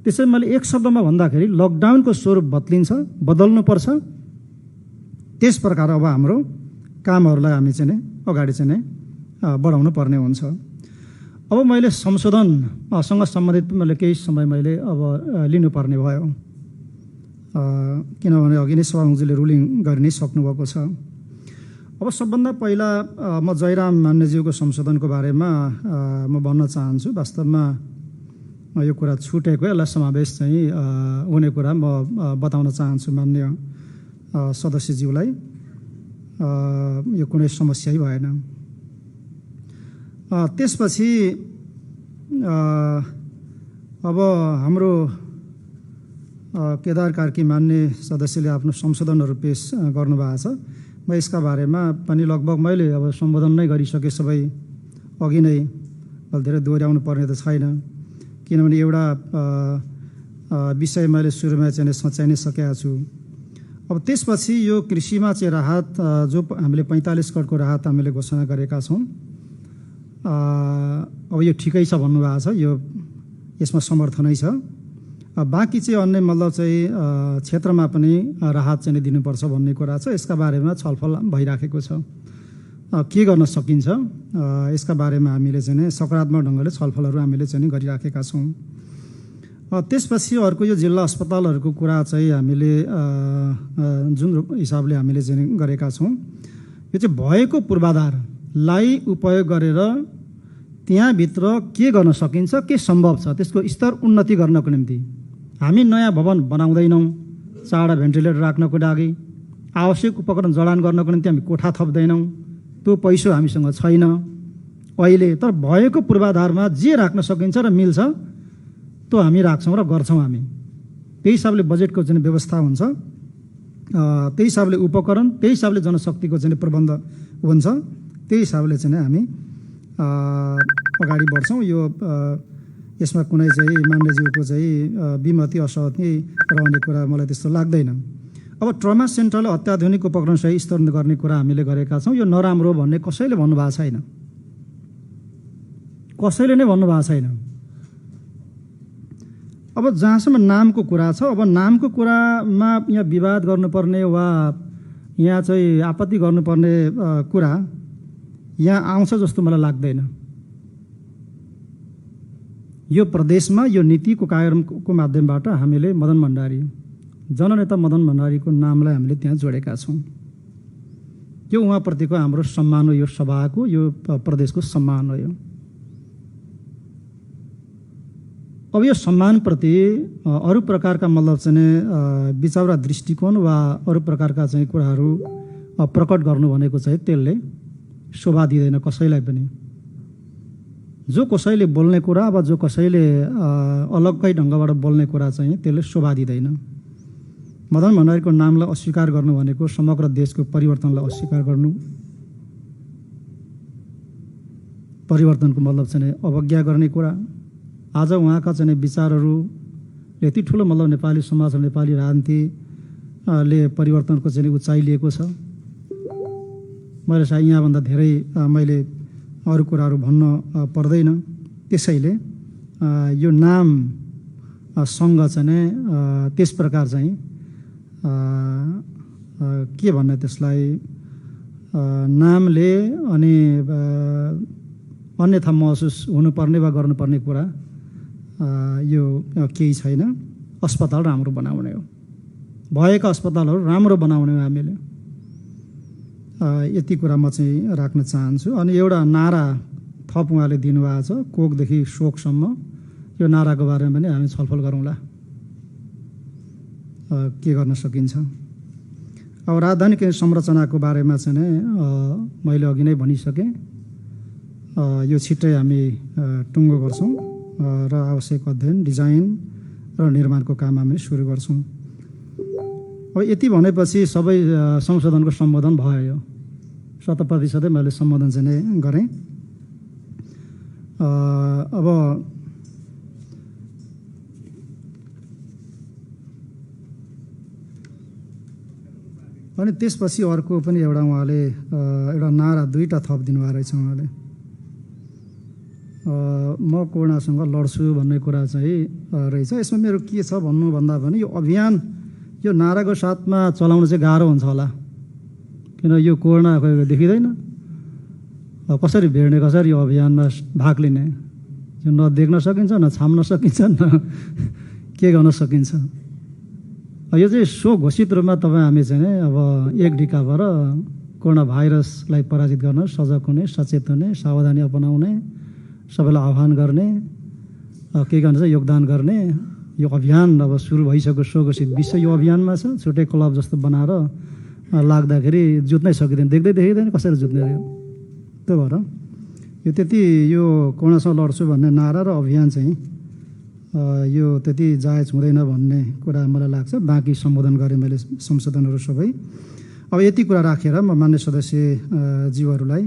त्यसैले मैले एक शब्दमा भन्दाखेरि लकडाउनको स्वरूप बदल्नुपर्छ। त्यस प्रकार अब हाम्रो कामहरूलाई हामी चाहिँ अगाडि चाहिँ बढाउनु पर्ने हुन्छ। अब मैले संशोधनसँग सम्बन्धित मैले केही समय मैले अब लिनुपर्ने भयो, किनभने अघि नै सभामुखजीले रुलिङ गरि नै सक्नुभएको छ। अब सबभन्दा पहिला म जयराम मान्यज्यूको संशोधनको बारेमा म भन्न चाहन्छु। वास्तवमा यो कुरा छुटेको, यसलाई समावेश चाहिँ हुने कुरा म बताउन चाहन्छु मान्य सदस्यज्यूलाई। यो कुनै समस्यै भएन। त्यसपछि अब हाम्रो केदार कार्की मान्य सदस्यले आफ्नो संशोधनहरू पेश गर्नुभएको छ। म यसका बारेमा पनि लगभग मैले अब सम्बोधन नै गरिसकेँ सबै अघि नै, धेरै दोहोऱ्याउनु पर्ने त छैन, किनभने एउटा विषय मैले सुरुमा चाहिँ सच्याइ नै सकेका छु। अब त्यसपछि यो कृषिमा चाहिँ राहत जो हामीले 45 करोडको राहत हामीले घोषणा गरेका छौँ, अब यो ठिकै छ भन्नुभएको छ, यो यसमा समर्थनै छ। बाँकी चाहिँ अन्य मतलब चाहिँ क्षेत्रमा पनि राहत चाहिँ दिनुपर्छ भन्ने कुरा छ। यसका बारेमा छलफल भइराखेको छ, के गर्न सकिन्छ यसका बारेमा हामीले चाहिँ सकारात्मक ढङ्गले छलफलहरू हामीले चाहिँ गरिराखेका छौँ। त्यसपछि अर्को यो जिल्ला अस्पतालहरूको कुरा चाहिँ हामीले जुन हिसाबले हामीले चाहिँ गरेका छौँ, यो चाहिँ भएको पूर्वाधारलाई उपयोग गरेर त्यहाँभित्र के गर्न सकिन्छ, के सम्भव छ, त्यसको स्तर उन्नति गर्नको निम्ति हामी नयाँ भवन बनाउँदैनौँ। चारवटा भेन्टिलेटर राख्नको लागि आवश्यक उपकरण जडान गर्नको निम्ति हामी कोठा थप्दैनौँ। त्यो पैसा हामीसँग छैन अहिले, तर भएको पूर्वाधारमा जे राख्न सकिन्छ र मिल्छ त्यो हामी राख्छौँ र गर्छौँ हामी। त्यही हिसाबले बजेटको चाहिँ व्यवस्था हुन्छ, त्यही हिसाबले उपकरण, त्यही हिसाबले जनशक्तिको चाहिँ प्रबन्ध हुन्छ। त्यही हिसाबले चाहिँ हामी अगाडि बढ्छौँ। यो यसमा कुनै चाहिँ मान्यज्यूको चाहिँ विमति असहमति रहने कुरा मलाई त्यस्तो लाग्दैन। अब ट्रमा सेन्टरले अत्याधुनिक उपकरण सही स्तरण गर्ने कुरा हामीले गरेका छौँ। यो नराम्रो भन्ने कसैले भन्नुभएको छैन, कसैले नै भन्नुभएको छैन। अब जहाँसम्म नामको कुरा छ, अब नामको कुरामा यहाँ विवाद गर्नुपर्ने वा यहाँ चाहिँ आपत्ति गर्नुपर्ने कुरा यहाँ आउँछ जस्तो मलाई लाग्दैन। यो प्रदेशमा यो नीतिको कार्यक्रमको माध्यमबाट हामीले मदन भण्डारी, जननेता मदन भण्डारीको नामलाई हामीले त्यहाँ जोडेका छौँ। यो उहाँप्रतिको हाम्रो सम्मान हो, यो सभाको, यो प्रदेशको सम्मान हो। यो अब यो सम्मानप्रति अरू प्रकारका मतलब चाहिँ विचार वा दृष्टिकोण वा अरू प्रकारका चाहिँ कुराहरू प्रकट गर्नु भनेको चाहिँ त्यसले शोभा दिँदैन कसैलाई पनि। जो कसैले बोल्ने कुरा वा जो कसैले अलग्गै ढङ्गबाट बोल्ने कुरा चाहिँ त्यसले शोभा दिँदैन। मदन भण्डारीको नामलाई अस्वीकार गर्नु भनेको समग्र देशको परिवर्तनलाई अस्वीकार गर्नु, परिवर्तनको मतलब चाहिँ अवज्ञा गर्ने कुरा। आज उहाँका चाहिँ विचारहरू यति ठुलो मतलब नेपाली समाज र नेपाली राजनीतिले परिवर्तनको चाहिँ उचाइ लिएको छ। मैले सायद यहाँभन्दा धेरै मैले अरू कुराहरू भन्न पर्दैन। त्यसैले यो नामसँग चाहिँ त्यस प्रकार चाहिँ के भन्ने त्यसलाई नामले अनि अन्यथा महसुस हुनुपर्ने वा गर्नुपर्ने कुरा यो केही छैन। अस्पताल राम्रो बनाउने हो, भएका अस्पतालहरू राम्रो बनाउने हो हामीले, यति कुरा म चाहिँ राख्न चाहन्छु। अनि एउटा नारा थप उहाँले दिनुभएको छ, कोखदेखि शोकसम्म। यो नाराको बारेमा पनि हामी छलफल गरौँला, के गर्न सकिन्छ। अब राजधानी केन्द्र संरचनाको बारेमा चाहिँ मैले अघि नै भनिसकेँ। यो छिट्टै हामी टुङ्गो गर्छौँ र आवश्यक अध्ययन, डिजाइन र निर्माणको काम हामी सुरु गर्छौँ। अब यति भनेपछि सबै संशोधनको सम्बोधन भयो। 100% मैले सम्बोधन चाहिँ नै गरेँ। अब अनि त्यसपछि अर्को पनि एउटा उहाँले एउटा नारा 2टा थप दिनुभएको रहेछ उहाँले। म कोरोनासँग लड्छु भन्ने कुरा चाहिँ रहेछ। यसमा मेरो के छ भन्नुभन्दा पनि यो अभियान यो नाराको साथमा चलाउनु चाहिँ गाह्रो हुन्छ होला, किन यो कोरोना खोइ देखिँदैन। कसरी भेट्ने, कसरी यो अभियानमा भाग लिने, यो न देख्न सकिन्छ, न छाम्न सकिन्छ, न के गर्न सकिन्छ। यो चाहिँ सो घोषित रूपमा तपाईँ हामी चाहिँ अब एक ढिका भएर कोरोना भाइरसलाई पराजित गर्न सजग हुने, सचेत हुने, सावधानी अपनाउने, सबैलाई आह्वान गर्ने, के गर्नु छ योगदान गर्ने। यो अभियान अब सुरु भइसक्यो, सो घोषित विश्व यो अभियानमा छ। छुट्टै क्लब जस्तो बनाएर लाग्दाखेरि जुत्नै सकिँदैन, देख्दै देखिँदैन कसरी जुत्ने रह्यो। त्यो भएर यो त्यति यो कोरोनासँग लड्छु भन्ने नारा र अभियान चाहिँ यो त्यति जायज हुँदैन भन्ने कुरा मलाई लाग्छ। बाँकी सम्बोधन गरेँ मैले संशोधनहरू सबै। अब यति कुरा राखेर म मान्य सदस्यज्यूहरूलाई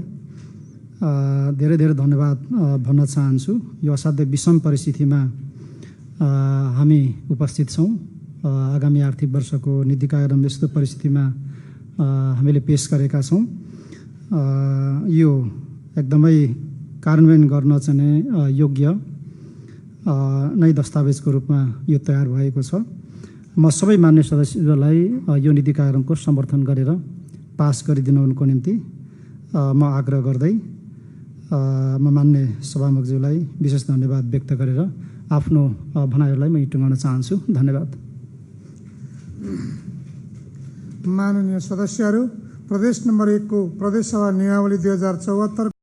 धेरै धेरै धन्यवाद भन्न चाहन्छु। यो असाध्यै विषम परिस्थितिमा हामी उपस्थित छौँ। आगामी आर्थिक वर्षको नीति कार्यक्रम यस्तो परिस्थितिमा हामीले पेश गरेका छौँ। यो एकदमै कार्यान्वयन गर्न चाहिँ योग्य नै दस्तावेजको रूपमा यो तयार भएको छ। म सबै मान्य सदस्यहरूलाई यो नीति कार्यक्रमको समर्थन गरेर पास गरिदिनुको निम्ति म आग्रह गर्दै म मान्य सभामुखज्यूलाई विशेष धन्यवाद व्यक्त गरेर आफ्नो भनाइहरूलाई म टुङ्गाउन चाहन्छु। धन्यवाद। माननीय सदस्यहरू, प्रदेश नम्बर 1 को प्रदेश सभा नियमावली 2074